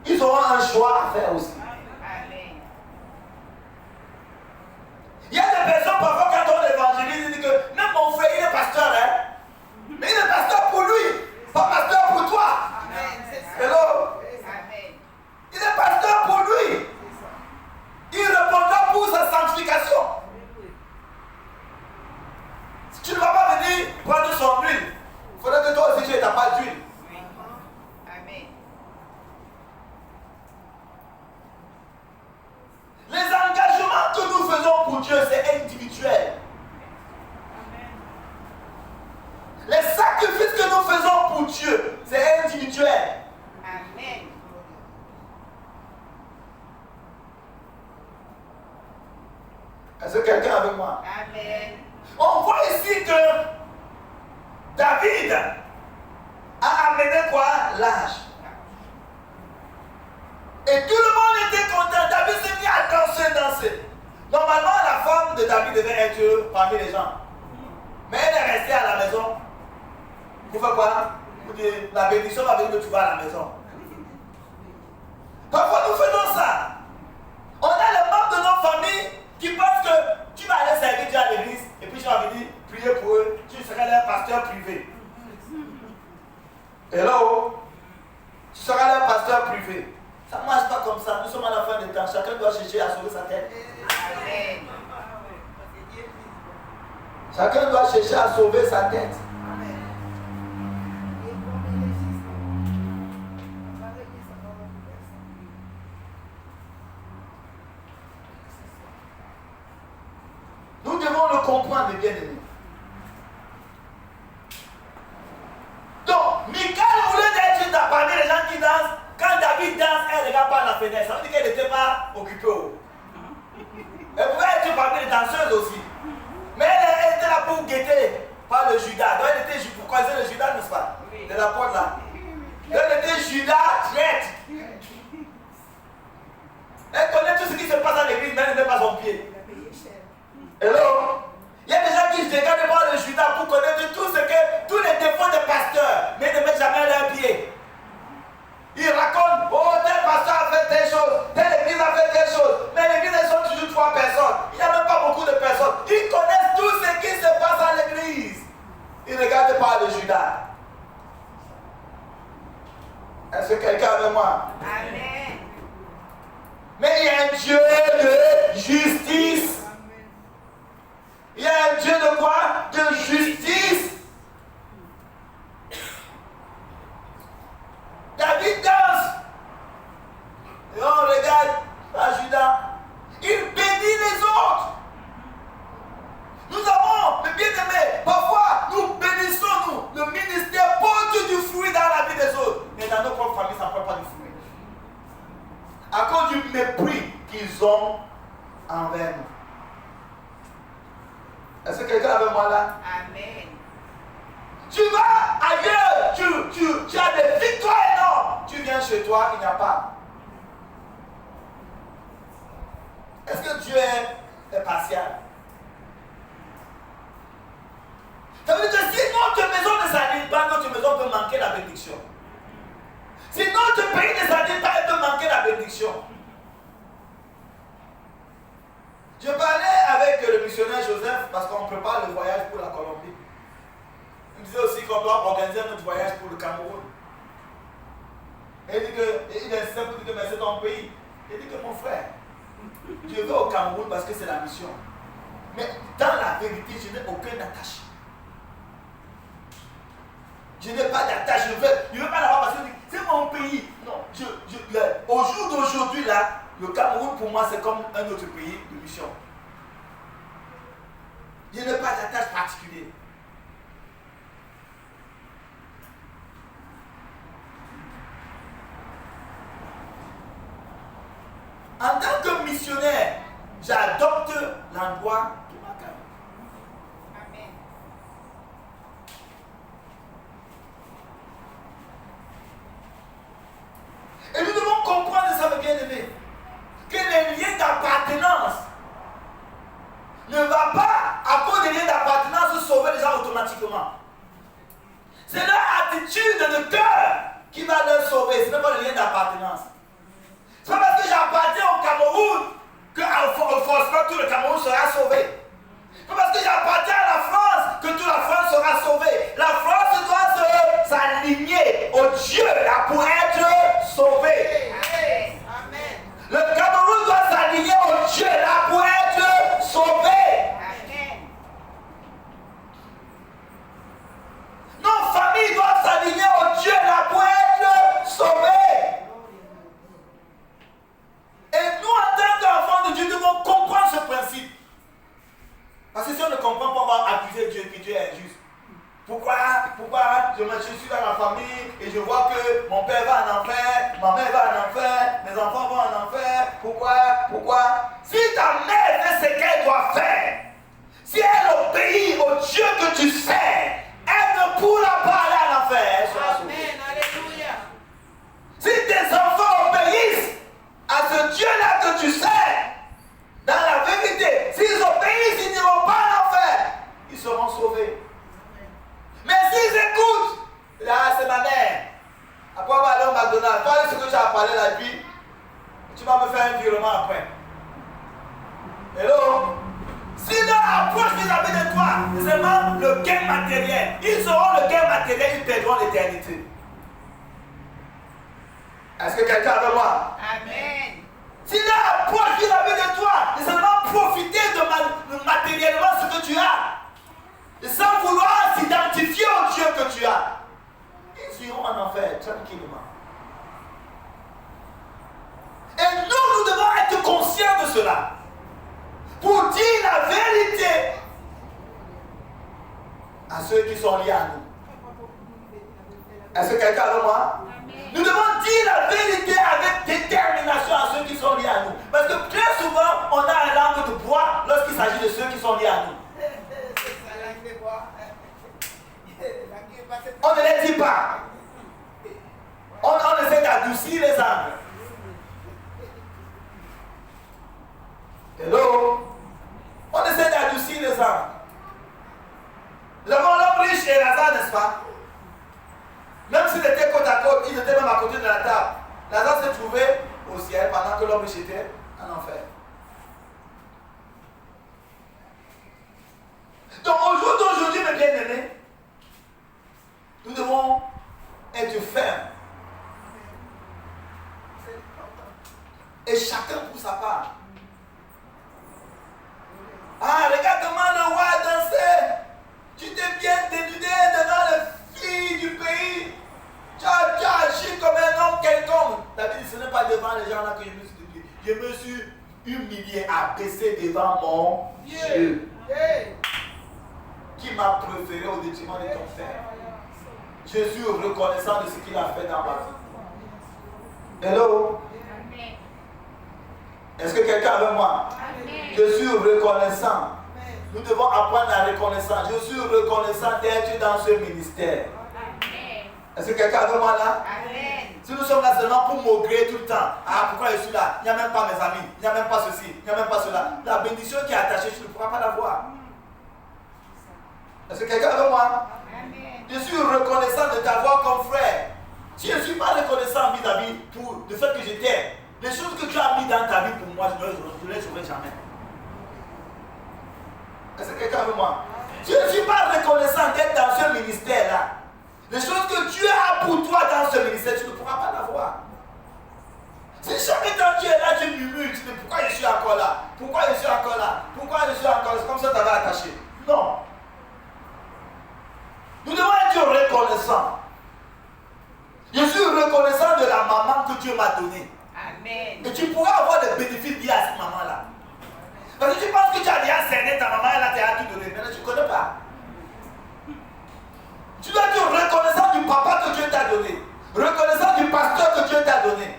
Ils auront un choix à faire aussi. Amen. Il y a des personnes parfois quand on évangélise, ils disent que même mon frère il est pasteur, hein? Mais il est pasteur pour lui, pas pasteur pour toi. Amen. C'est ça. Hello? Amen. Il est pasteur pour lui. Il répondra pour sa sanctification. Si tu ne vas pas venir prendre son huile, il faudrait que toi aussi tu aies ta part d'huile. Oui. Amen. Les engagements que nous faisons pour Dieu, c'est individuel. Les sacrifices que nous faisons pour Dieu, c'est individuel. Amen. Est-ce que quelqu'un est avec moi? Amen. On voit ici que David a amené quoi? L'âge. Et tout le monde était content. David s'est mis à danser. Normalement, la femme de David devait être parmi les gens. Mais elle est restée à la maison. Pour faire quoi? Pour dire, la bénédiction va venir que tu vas à la maison. Parfois, nous faisons ça. On a les membres de nos familles qui pensent que tu vas aller servir Dieu à l'église et puis tu vas venir prier pour eux. Tu seras leur pasteur privé. Hello? Tu seras leur pasteur privé. Ça ne marche pas comme ça. Nous sommes à la fin des temps. Chacun doit chercher à sauver sa tête. Amen. Chacun doit chercher à sauver sa tête. Nous devons le comprendre, bien aimé. Donc, Michal voulait être parmi les gens qui dansent. Quand David danse, elle ne regarde pas à la fenêtre. Ça veut dire qu'elle n'était pas occupée. Elle pouvait être parmi les danseuses aussi. Mais elle était là pour guetter par le Judas. Donc elle était pour croiser le Judas, n'est-ce pas? De la porte là. Elle était Judas traite. Elle connaît tout ce qui se passe à l'église, mais elle ne met pas son pied. Hello? Il y a des gens qui se regardent voir le Judas pour connaître tous les défauts des pasteurs, mais ne mettent jamais leur pied. Ils racontent, oh, tel pasteur a fait telle chose, telle église a fait telle chose, mais l'église, elles sont toujours 3 personnes. Il n'y a même pas beaucoup de personnes. Ils connaissent tout ce qui se passe à l'église. Ils ne regardent pas le Judas. Est-ce que quelqu'un avec moi? Amen. Mais il y a un Dieu de justice. Il y a un Dieu de quoi? De justice. David danse. Et on regarde à Judas. Il bénit les autres. Nous avons, mes bien-aimés, parfois nous bénissons, nous. Le ministère porte du fruit dans la vie des autres. Mais dans nos propres familles, ça ne porte pas du fruit. À cause du mépris qu'ils ont envers nous. Est-ce que quelqu'un avec moi là? Amen. Tu vas ailleurs, tu as des victoires énormes. Tu viens chez toi, il n'y a pas. Est-ce que Dieu est partial? Ça veut dire que si notre maison ne s'anime pas, notre maison peut manquer la bénédiction. Si notre pays ne s'anime pas, elle peut manquer la bénédiction. Je parlais avec le missionnaire Joseph parce qu'on prépare le voyage pour la Colombie. Il me disait aussi qu'on doit organiser notre voyage pour le Cameroun. Et il insistait pour dire que c'est ton pays. Il dit que mon frère, je vais au Cameroun parce que c'est la mission. Mais dans la vérité, je n'ai aucun attache. Je n'ai pas d'attache. Je ne veux pas l'avoir parce que c'est mon pays. Non, au jour d'aujourd'hui, là, le Cameroun pour moi c'est comme un autre pays de mission. Je n'ai pas d'attache particulière. En tant que missionnaire, j'adopte l'endroit qui m'accueille. Amen. Et nous devons comprendre ça, mes bien-aimés, que les liens d'appartenance ne va pas, à cause des liens d'appartenance, sauver les gens automatiquement. C'est leur attitude de cœur qui va leur sauver, ce n'est pas le lien d'appartenance. C'est pas parce que j'appartiens au Cameroun qu'au forcément tout le Cameroun sera sauvé. C'est pas parce que j'appartiens à la France que toute la France sera sauvée. La France doit s'aligner au Dieu là pour être sauvé. Amen. Le Cameroun doit s'aligner au Dieu là pour être sauvé. Amen. Nos familles doivent s'aligner au Dieu là pour être sauvés. Et nous, en tant qu'enfants de Dieu, devons comprendre ce principe. Parce que si on ne comprend pas, on va accuser Dieu que Dieu est injuste. Pourquoi je suis dans ma famille et je vois que mon père va en enfer, ma mère va en enfer, mes enfants vont en enfer. Pourquoi? Si ta mère fait ce qu'elle doit faire, si c'est seulement le gain matériel. Ils auront le gain matériel, ils perdront l'éternité. Est-ce que quelqu'un est avec moi? Amen. S'il a profité la vie de toi, c'est seulement profiter de matériellement ce que tu as. Et sans vouloir s'identifier au Dieu que tu as. Ils iront en enfer tranquillement. Et nous devons être conscients de cela. Pour dire la vérité à ceux qui sont liés à nous. Est-ce que quelqu'un est avec moi? Nous devons dire la vérité avec détermination à ceux qui sont liés à nous. Parce que très souvent, on a un langue de bois lorsqu'il s'agit de ceux qui sont liés à nous. On ne les dit pas. On essaie d'adoucir les angles. Hello? On essaie d'adoucir les angles. Nous avons l'homme riche et Lazare, n'est-ce pas? Même s'ils étaient côte à côte, ils étaient même à côté de la table. Lazare s'est trouvé au ciel pendant que l'homme riche était en enfer. Donc aujourd'hui, mes bien-aimés, nous devons être fermes. Et chacun pour sa part. Ah, regarde comment le roi a dansé. Tu t'es bien dénudé devant les filles du pays. Tu as agi comme un homme quelconque. La Bible dit, ce n'est pas devant les gens là que je me suis humilié. Je me suis humilié, abaissé devant mon Dieu. Qui m'a préféré au détriment de ton frère. Je suis reconnaissant de ce qu'il a fait dans ma vie. Hello? Est-ce que quelqu'un est avec moi? Je suis reconnaissant. Nous devons apprendre la reconnaissance. Je suis reconnaissant d'être dans ce ministère. Est-ce que quelqu'un est avec moi là? Si nous sommes là seulement pour maugréer tout le temps, ah pourquoi je suis là? Il n'y a même pas mes amis, il n'y a même pas ceci, il n'y a même pas cela. La bénédiction qui est attachée, tu ne pourras pas l'avoir. Est-ce que quelqu'un est avec moi? Je suis reconnaissant de t'avoir comme frère. Si je ne suis pas reconnaissant vis-à-vis pour le fait que je t'aime, les choses que tu as mis dans ta vie pour moi, je ne les sauverai jamais. Est-ce que quelqu'un est avec moi? Si je ne suis pas reconnaissant d'être dans ce ministère-là, les choses que Dieu a pour toi dans ce ministère, tu ne pourras pas l'avoir. Si chaque temps tu es là, tu murmures, tu dis pourquoi je suis encore là? Pourquoi je suis encore là? Pourquoi je suis encore là? C'est comme ça que tu avais attaché. Non. Nous devons être reconnaissants. Je suis reconnaissant de la maman que Dieu m'a donnée. Amen. Et tu pourras avoir des bénéfices liés à cette maman-là. Parce que tu penses que tu as déjà cerné ta maman, elle a déjà tout donné. Mais tu ne connais pas. Tu dois être reconnaissant du papa que Dieu t'a donné. Reconnaissant du pasteur que Dieu t'a donné.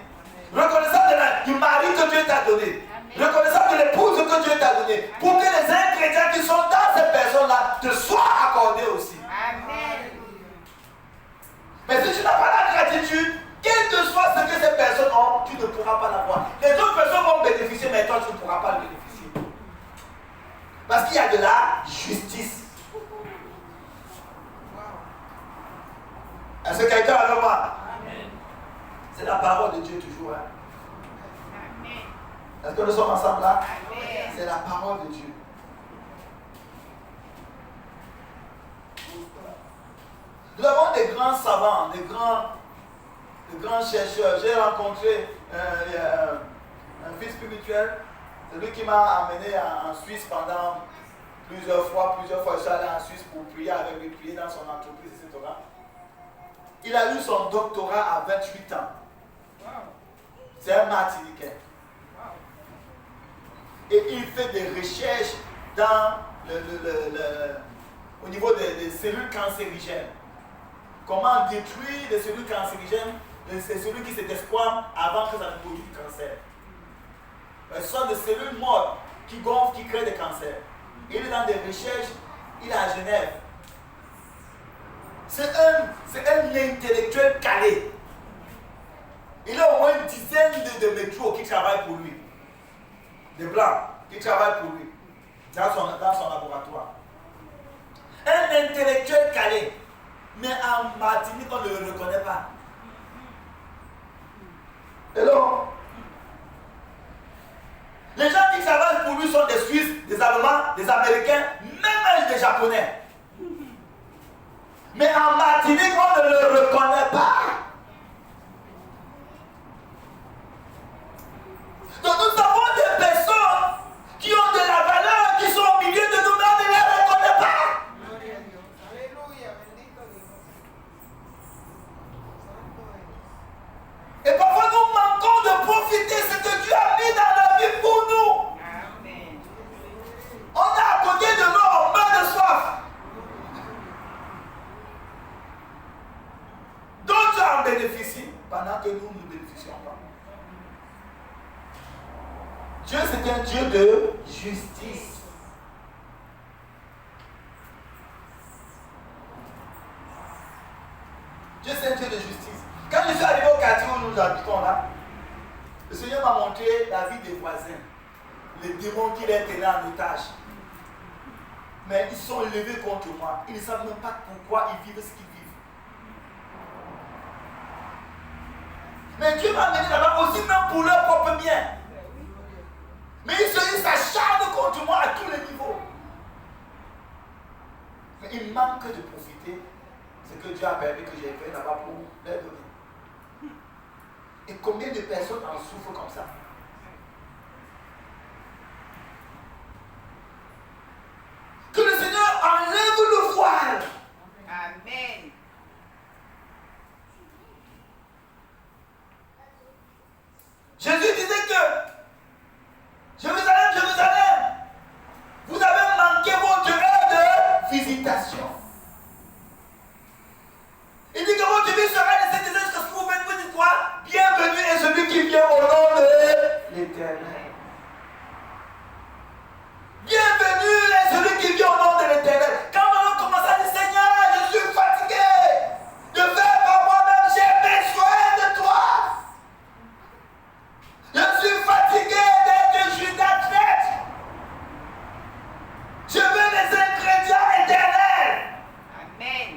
Reconnaissant du mari que Dieu t'a donné. Reconnaissant de l'épouse que Dieu t'a donné. Pour que les ingrédients qui sont dans ces personnes-là te soient accordés aussi. Amen. Mais si tu n'as pas la gratitude, quel que soit ce que ces personnes ont, tu ne pourras pas l'avoir. Les autres personnes vont bénéficier, mais toi tu ne pourras pas le bénéficier. Parce qu'il y a de la justice. Est-ce que quelqu'un est avec moi? C'est la parole de Dieu toujours. Hein? Est-ce que nous sommes ensemble là? C'est la parole de Dieu. Nous avons des grands savants, des grands chercheurs. J'ai rencontré un fils spirituel, c'est lui qui m'a amené en Suisse pendant plusieurs fois. Je suis allé en Suisse pour prier avec lui, prier dans son entreprise, etc. Il a eu son doctorat à 28 ans. C'est un Martiniquais. Et il fait des recherches dans au niveau des cellules cancérigènes. Comment détruire les cellules cancérigènes, les cellules qui se déploient avant que ça ne produise du cancer. Ce sont des cellules mortes qui gonflent, qui créent des cancers. Il est dans des recherches, il est à Genève. C'est un intellectuel calé. Il a au moins une dizaine de métros qui travaillent pour lui. Des blancs qui travaillent pour lui dans son laboratoire. Un intellectuel calé. Mais en Martinique, on ne le reconnaît pas. Hello? Les gens qui travaillent pour lui sont des Suisses, des Allemands, des Américains, même âge des Japonais. Mais en Martinique, on ne le reconnaît pas. Donc nous avons des personnes qui ont de la valeur, qui sont au milieu de nous, mais on ne les reconnaît pas. Alléluia, bendito Dios. Et parfois nous manquons de profiter ce que Dieu a mis dans la vie pour nous. Amén. On est à côté de nous, on meurt de soif. D'autres en bénéficient pendant que nous ne bénéficions pas. Dieu, c'est un Dieu de justice. Dieu, c'est un Dieu de justice. Quand je suis arrivé au quartier où nous habitons là, le Seigneur m'a montré la vie des voisins, les démons qui les tenaient en otage. Mais ils sont levés contre moi. Ils ne savent même pas pourquoi ils vivent ce qu'ils vivent. Mais Dieu m'a amené là-bas aussi même pour leur propre bien. Mais ils s'acharnent contre moi à tous les niveaux. Mais il manque de profiter ce que Dieu a permis que j'ai fait là-bas pour leur donner. Et combien de personnes en souffrent comme ça? Que le Seigneur enlève le voile. Amén. Jésus disait que Jérusalem, Jérusalem, vous avez manqué votre heure de visitation. Il dit que votre vie sera laissée des jusqu'à ce que vous venez vous dites quoi? Bienvenue est celui qui vient au nom de l'Éternel. Bienvenue est celui qui vient au nom de l'Éternel. Quand on commence à dire Seigneur, je suis fatigué de faire par moi-même, j'ai besoin de toi. Je suis fatigué d'être Judas traite. Je veux les ingrédients éternels. Amén.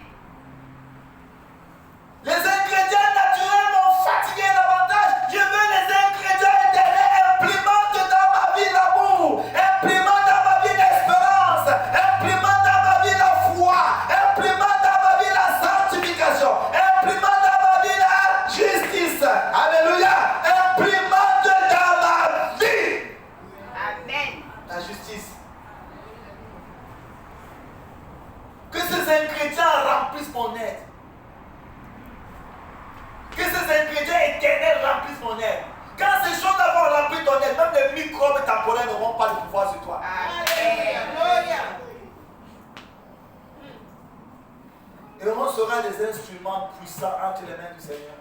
Les ingrédients naturels m'ont fatigué davantage. Je veux les ingrédients éternels. Implémente dans ma vie l'amour. Implémente dans ma vie l'espérance. Implémente dans ma vie la foi. Implémente dans ma vie la sanctification. Implémente dans ma vie la justice. Alléluia. Implémente dans ma vie Amén. la justice. Que ces ingrédients remplissent mon être. Que ces ingrédients éternels remplissent mon être. Quand ces choses vont remplir ton être, même les microbes temporels n'auront pas de pouvoir sur toi. Alléluia. Et on sera des instruments puissants entre les mains du Seigneur.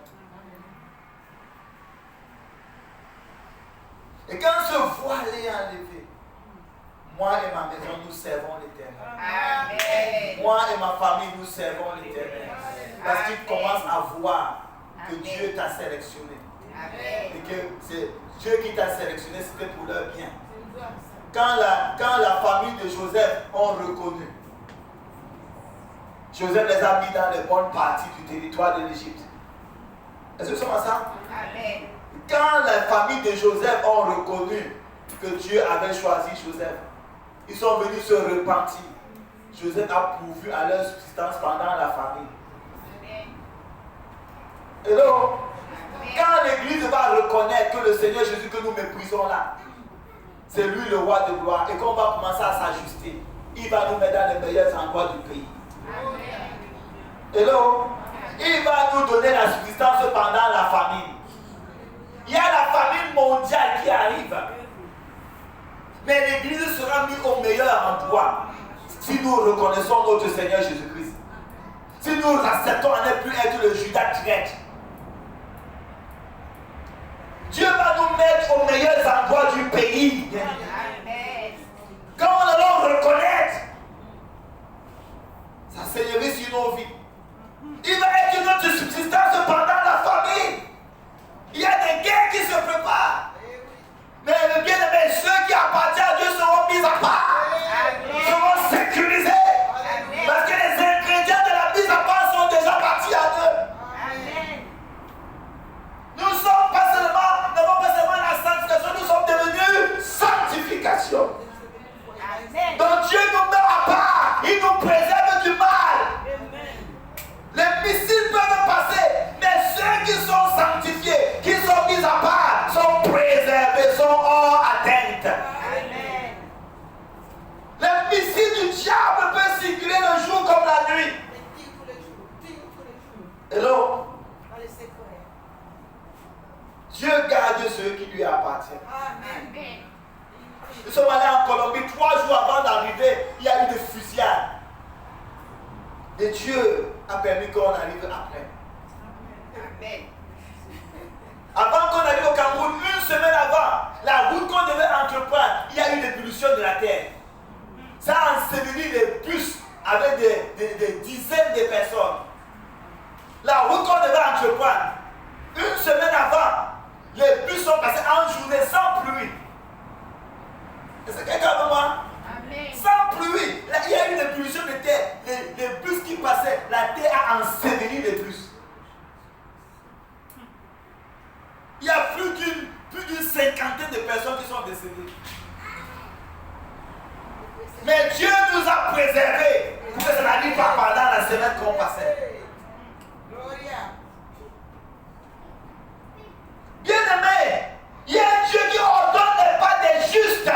Et quand ce voile est enlevé, moi et ma maison, nous servons l'Éternel. Amén. Moi et ma famille, nous servons l'Éternel. Parce qu'il commence à voir que Amen. Dieu t'a sélectionné. Amén. Et que c'est Dieu qui t'a sélectionné, c'était pour leur bien. Quand la famille de Joseph ont reconnu, Joseph les a mis dans les bonnes parties du territoire de l'Égypte. Est-ce que c'est comme ça? Amén. Quand la famille de Joseph ont reconnu que Dieu avait choisi Joseph, ils sont venus se repentir. Joseph a pourvu à leur subsistance pendant la famine. Hello? Quand l'Église va reconnaître que le Seigneur Jésus que nous méprisons là, c'est lui le roi de gloire et qu'on va commencer à s'ajuster, il va nous mettre dans les meilleurs endroits du pays. Hello? Il va nous donner la subsistance pendant la famine. Il y a la famine mondiale qui arrive. Mais l'Église sera mise au meilleur endroit si nous reconnaissons notre Seigneur Jésus-Christ. Si nous acceptons à ne plus être le Judas traître. Dieu va nous mettre aux meilleurs endroits du pays. Amén. Quand on allons reconnaître sa seigneurie sur nos vies, il va être notre subsistance pendant la famine. Il y a des guerres qui se préparent. Mais le bien-aimé, ceux qui appartiennent à Dieu seront mis à part. Seront sécurisés. Parce que les ingrédients de la mise à part sont déjà partis à eux. Amén. Nous sommes pas seulement la sanctification, nous sommes devenus sanctification. Amén. Donc Dieu nous met à part. Il Nous sommes allés en Colombie, 3 jours avant d'arriver, il y a eu des fusillades. Et Dieu a permis qu'on arrive après. Amen. Avant qu'on arrive au Cameroun, une semaine avant, la route qu'on devait entreprendre, il y a eu des pollutions de la terre. Ça a enseveli les bus avec des dizaines de personnes. La route qu'on devait entreprendre, une semaine avant, les bus sont passés en journée sans pluie. Est-ce que quelqu'un avec moi? Amen. Sans pluie. Là, il y a eu des pollutions de terre. Les bus qui passaient, la terre a enseveli les bus. Il y a plus d'une cinquantaine de personnes qui sont décédées. Mais Dieu nous a préservés pour que ça n'arrive pas pendant la semaine qu'on passait. Gloria. Bien-aimé, il y a un Dieu qui ordonne les pas des justes.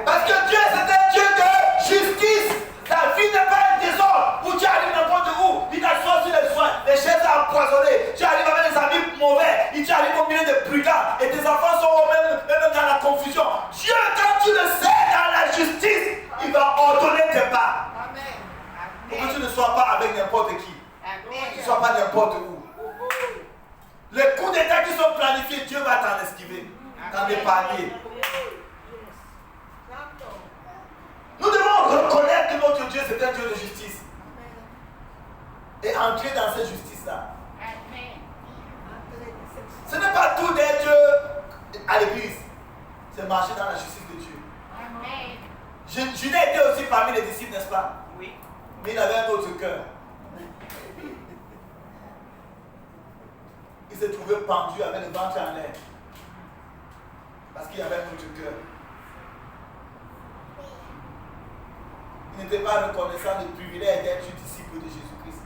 Parce que Dieu, c'est un Dieu de justice. La vie n'est pas un désordre où tu arrives n'importe où. Il t'assoit sur les soins, les chaises empoisonnées. Tu arrives avec des amis mauvais. Et tu arrives au milieu de brigands. Et tes enfants sont même dans la confusion. Dieu, quand tu le sais dans la justice, il va ordonner tes pas. Amen. Pour que tu ne sois pas avec n'importe qui. Amen. Tu ne sois pas n'importe où. Les coups d'état qui sont planifiés, Dieu va t'en esquiver, t'en épargner. Nous devons reconnaître que notre Dieu, c'est un Dieu de justice. Et entrer dans cette justice-là. Ce n'est pas tout d'être Dieu à l'église. C'est marcher dans la justice de Dieu. Judas était aussi parmi les disciples, n'est-ce pas? Oui. Mais il avait un autre cœur. Il s'est trouvé pendu avec le ventre en l'air. Parce qu'il avait un autre cœur. Il n'était pas reconnaissant du privilège d'être disciple de Jésus-Christ.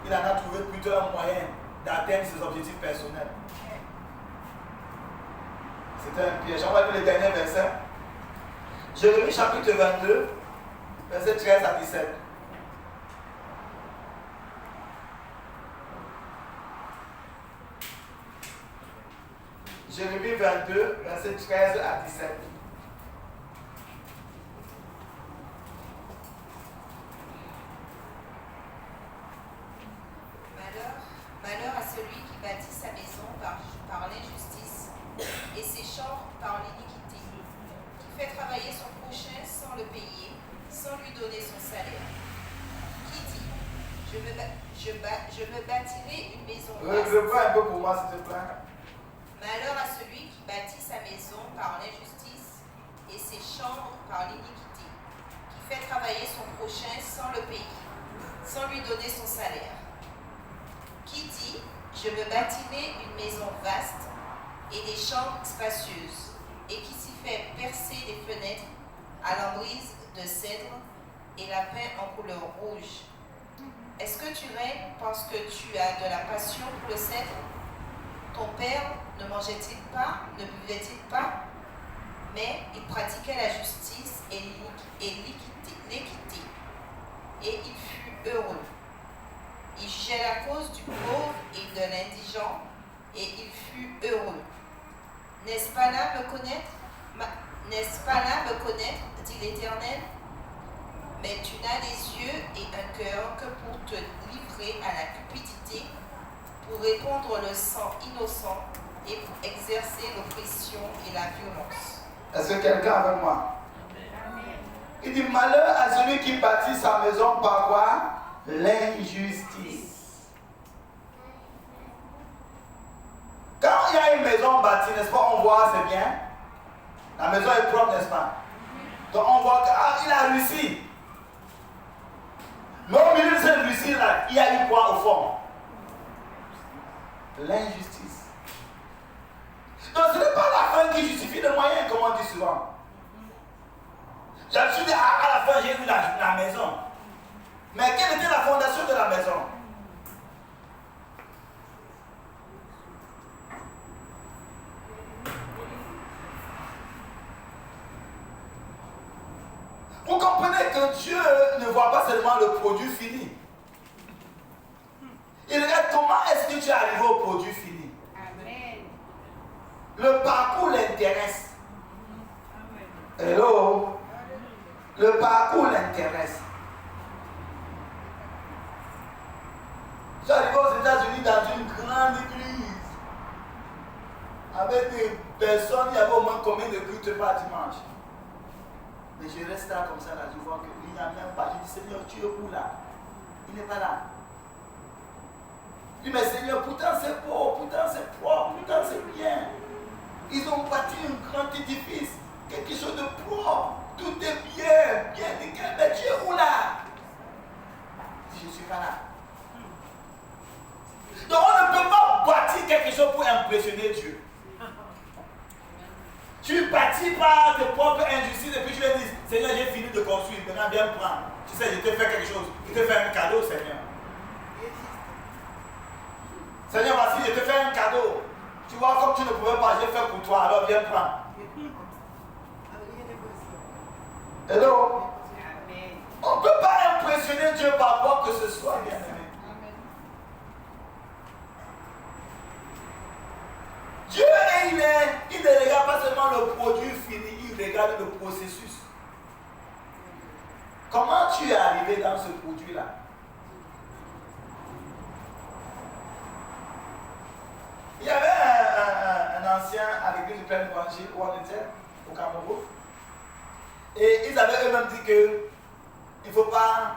Il en a trouvé plutôt un moyen d'atteindre ses objectifs personnels. C'était un piège. On va lire le dernier verset. Jérémie chapitre 22, verset 13 à 17. Jérémie 22, verset 13 à 17. Malheur à celui qui bâtit sa maison par l'injustice et ses champs par l'iniquité, qui fait travailler son prochain sans le payer, sans lui donner son salaire. Qui dit, je me bâtirai une maison vaste. Reprends un peu pour moi, s'il te plaît. Malheur à celui qui bâtit sa maison par l'injustice et ses chambres par l'iniquité, qui fait travailler son prochain sans le payer, sans lui donner son salaire. Qui dit, je me bâtirai une maison vaste et des chambres spacieuses, et qui s'y fait percer des fenêtres à l'embrise de cèdre et la peint en couleur rouge. Est-ce que tu règnes parce que tu as de la passion pour le cèdre? Ton père ne mangeait-il pas, ne buvait-il pas? Mais il pratiquait la justice et l'équité, et il fut heureux. Il jugeait la cause du pauvre et de l'indigent, et il fut heureux. N'est-ce pas là me connaître? N'est-ce pas là me connaître, dit l'Éternel? Mais tu n'as des yeux et un cœur que pour te livrer à la cupidité, pour répandre le sang innocent et pour exercer l'oppression et la violence. Est-ce que quelqu'un avec moi? Il dit malheur à celui qui bâtit sa maison par quoi? L'injustice. Quand il y a une maison bâtie, n'est-ce pas, on voit c'est bien. La maison est propre, n'est-ce pas? Donc on voit qu'il a réussi. Mais au milieu de cette réussite-là, il y a eu quoi au fond? L'injustice. Donc ce n'est pas la fin qui justifie le moyen, comme on dit souvent. J'ai dit à la fin, j'ai vu la maison. Mais quelle était la fondation de la maison? Vous comprenez que Dieu ne voit pas seulement le produit fini. Il regarde comment est-ce que tu es arrivé au produit fini. Amen. Le parcours l'intéresse. Hello. Le parcours l'intéresse. Je suis arrivé aux États-Unis dans une grande église. Avec des personnes, il y avait au moins combien de cultes par dimanche? Mais je reste là comme ça, là, je vois qu'il n'y a même pas. Je dis, Seigneur, tu es où là? Il n'est pas là. Je dis, mais Seigneur, pourtant c'est beau, pourtant c'est propre, pourtant c'est bien. Ils ont bâti un grand édifice, quelque chose de propre, tout est bien, bien nickel, mais tu es où là? Je dis, je ne suis pas là. Donc on ne peut pas bâtir quelque chose pour impressionner Dieu. Tu bâtis par tes propres injustices et puis tu lui dis, Seigneur, j'ai fini de construire, maintenant viens me prendre. Tu sais, je te fais quelque chose, je te fais un cadeau, Seigneur. Seigneur, voici, je te fais un cadeau. Tu vois, comme tu ne pouvais pas, j'ai fait pour toi, alors viens prendre. Hello? On ne peut pas impressionner Dieu par quoi que ce soit, bien aimé. Dieu, il ne regarde pas seulement le produit fini, il regarde le processus. Comment tu es arrivé dans ce produit-là? Il y avait un ancien à l'église du Père Évangile où on était, au Cameroun. Et ils avaient eux-mêmes dit que il ne faut pas,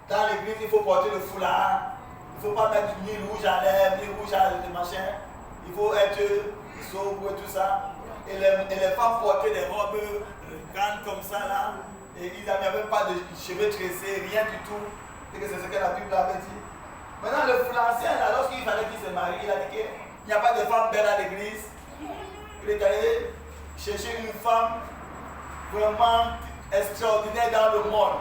dans l'église, il faut porter le foulard, il ne faut pas mettre ni rouge à lèvres, ni rouge à des machins. Il faut être sobre et tout ça. Et les femmes portaient des robes grandes comme ça là. Et ils n'avaient même pas de cheveux tressés, rien du tout. Et que c'est ce que la Bible avait dit. Maintenant, le Français, lorsqu'il fallait qu'il se marie, il a dit qu'il n'y a pas de femme belle à l'église. Il est allé chercher une femme vraiment extraordinaire dans le monde.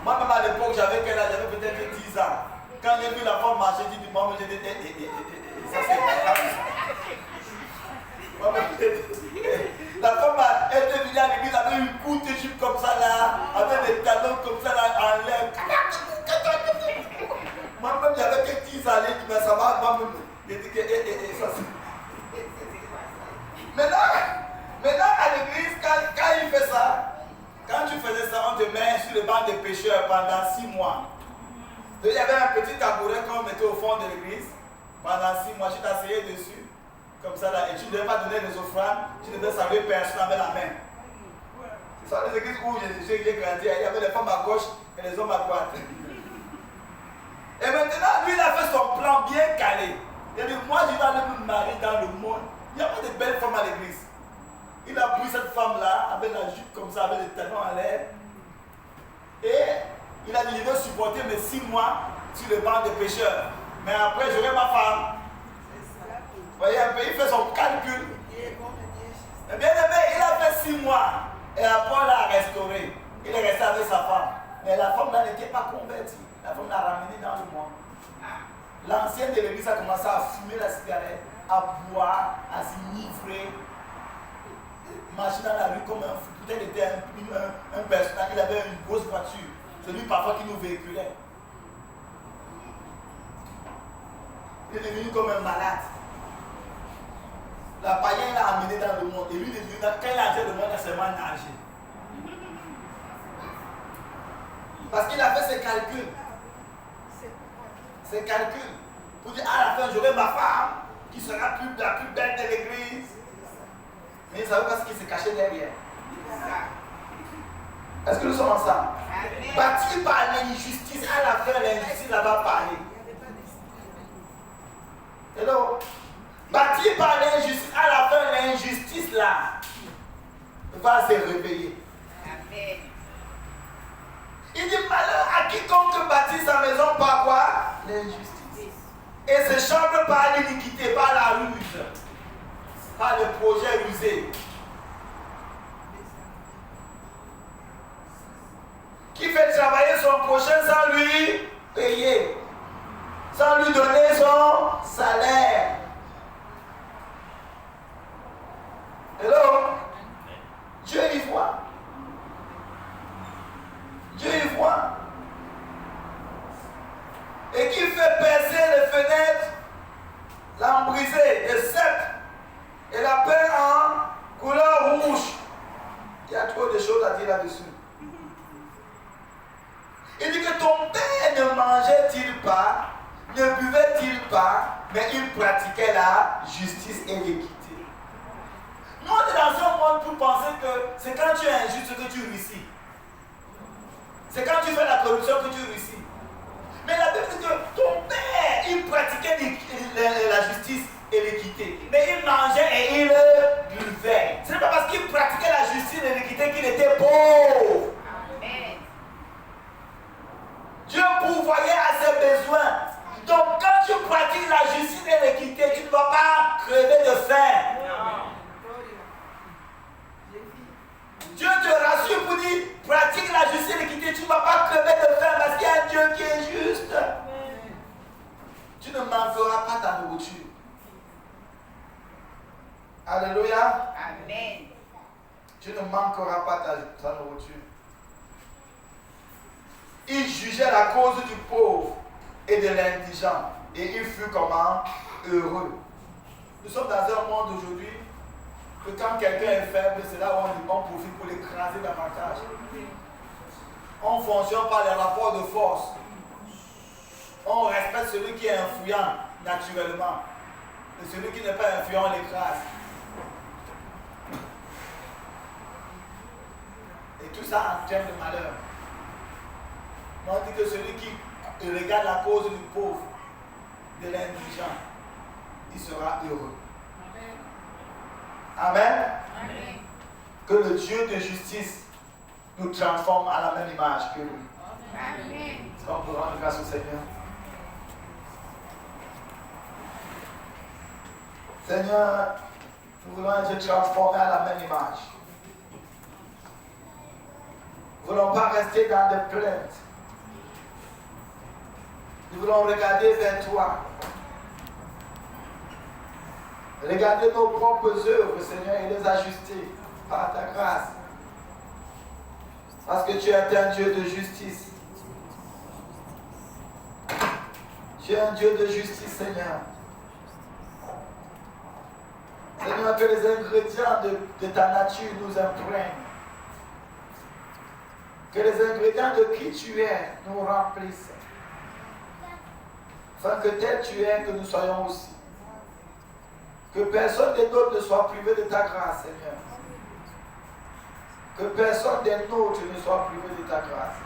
Moi-même à l'époque, j'avais quel âge? J'avais peut-être 10 ans. Quand j'ai vu la femme marcher, j'ai dit, maman, j'ai dit, ça c'est la femme était venue à l'église avec une courte jupe comme ça là, avec des talons comme ça là en l'air. Moi-même j'avais que 10 ans, j'ai dit, mais ça va, moi-même. J'ai dit que ça c'est. Maintenant à l'église, quand il fait ça, quand tu faisais ça, on te met sur le banc des pécheurs pendant 6 mois. Donc, il y avait un petit tabouret qu'on mettait au fond de l'église. Pendant 6 mois, tu t'asseyais dessus, comme ça là, et tu ne devais pas donner des offrandes, tu devais saluer personne avec la main. C'est ça les églises où j'ai grandi, il y avait les femmes à gauche et les hommes à droite. Et maintenant, lui, il a fait son plan bien calé. Il a dit, moi, je vais aller me marier dans le monde. Il n'y a pas de belles femmes à l'église. Il a pris cette femme-là, avec la jupe comme ça, avec les talons en l'air. Et il a dit, je vais supporter mes 6 mois sur le banc des pécheurs. Mais après, j'aurai ma femme. Vous voyez un peu, il fait son calcul. Et bien aimé, il a fait 6 mois. Et après, on l'a restauré. Il est resté avec sa femme. Mais la femme là n'était pas convertie. La femme l'a ramenée dans le monde. L'ancienne de l'église a commencé à fumer la cigarette, à boire, à s'enivrer, marcher dans la rue comme un fou. Peut-être était un personnage, il avait une grosse voiture. C'est lui parfois qui nous véhiculait. Il est devenu comme un malade. La païenne l'a amené dans le monde. Et lui, quand il a entré dans le monde, il a seulement nagé. Parce qu'il a fait ses calculs. Ses calculs. Pour dire, à la fin, j'aurai ma femme qui sera la plus belle de l'église. Mais il ne savait pas ce qui se cachait derrière. Est-ce que nous sommes ensemble? Bâti par l'injustice, à la fin, l'injustice là-bas parler. Hello? Bâti par l'injustice, à la fin, l'injustice là va se réveiller. Amen. Il dit malheur à quiconque bâtit sa maison par quoi? L'injustice. Et se chambre par l'iniquité, par la ruse, par le projet rusé. Qui fait travailler son prochain sans lui payer, sans lui donner son salaire. Hello? Dieu y voit. Dieu y voit. Et qui fait percer les fenêtres, l'embriser, les cèpes, et la peint en couleur rouge. Il dit que ton père ne mangeait-il pas, ne buvait-il pas, mais il pratiquait la justice et l'équité. Nous, on est dans un monde pour penser que c'est quand tu es injuste que tu réussis. C'est quand tu fais la corruption que tu réussis. Mais la Bible dit que ton père, il pratiquait la justice et l'équité. Mais il mangeait et il buvait. Ce n'est pas parce qu'il pratiquait la justice et l'équité qu'il était pauvre. Amen. Dieu pourvoyait à ses besoins. Donc quand tu pratiques la justice et l'équité, tu ne vas pas crever de faim. Dieu te rassure pour dire, pratique la justice et l'équité, tu ne vas pas crever de faim parce qu'il y a un Dieu qui est juste. Tu ne manqueras pas ta nourriture. Alléluia. Amen. Tu ne manqueras pas ta nourriture. Il jugeait la cause du pauvre et de l'indigent. Et il fut comment? Heureux. Nous sommes dans un monde aujourd'hui que quand quelqu'un est faible, c'est là où on profite pour l'écraser davantage. On fonctionne par les rapports de force. On respecte celui qui est influent naturellement. Et celui qui n'est pas influent, on l'écrase. Et tout ça entraîne le malheur. Mais on dit que celui qui regarde la cause du pauvre, de l'indigent, il sera heureux. Amen. Amen. Que le Dieu de justice nous transforme à la même image que lui. Amen. Est-ce qu'on peut rendre grâce au Seigneur? Seigneur, nous voulons être transformés à la même image. Nous ne voulons pas rester dans des plaintes. Nous voulons regarder vers toi. Regarder nos propres œuvres, Seigneur, et les ajuster par ta grâce. Parce que tu es un Dieu de justice. Tu es un Dieu de justice, Seigneur. Seigneur, que les ingrédients de ta nature nous imprègnent. Que les ingrédients de qui tu es nous remplissent. Afin que tel tu es, que nous soyons aussi. Que personne des nôtres ne soit privé de ta grâce, Seigneur. Que personne des nôtres ne soit privé de ta grâce.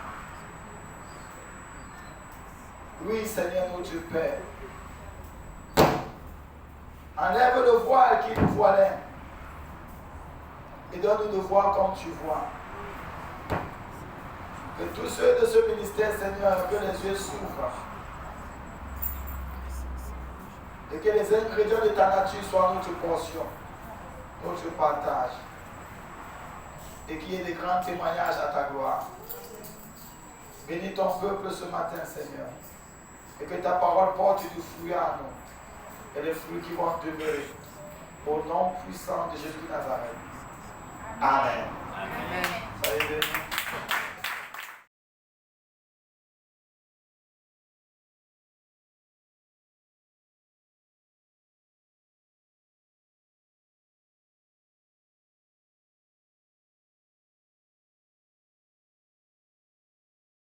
Oui, Seigneur notre Père. Enlève le voile qui nous voilait et donne-nous de voir comme tu vois. Que tous ceux de ce ministère, Seigneur, que les yeux s'ouvrent. Et que les ingrédients de ta nature soient notre portion, notre partage. Et qu'il y ait des grands témoignages à ta gloire. Bénis ton peuple ce matin, Seigneur. Et que ta parole porte du fruit à nous. Et les fruits qui vont demeurer. Au nom puissant de Jésus de Nazareth. Amen. Amen. Soyez bénis.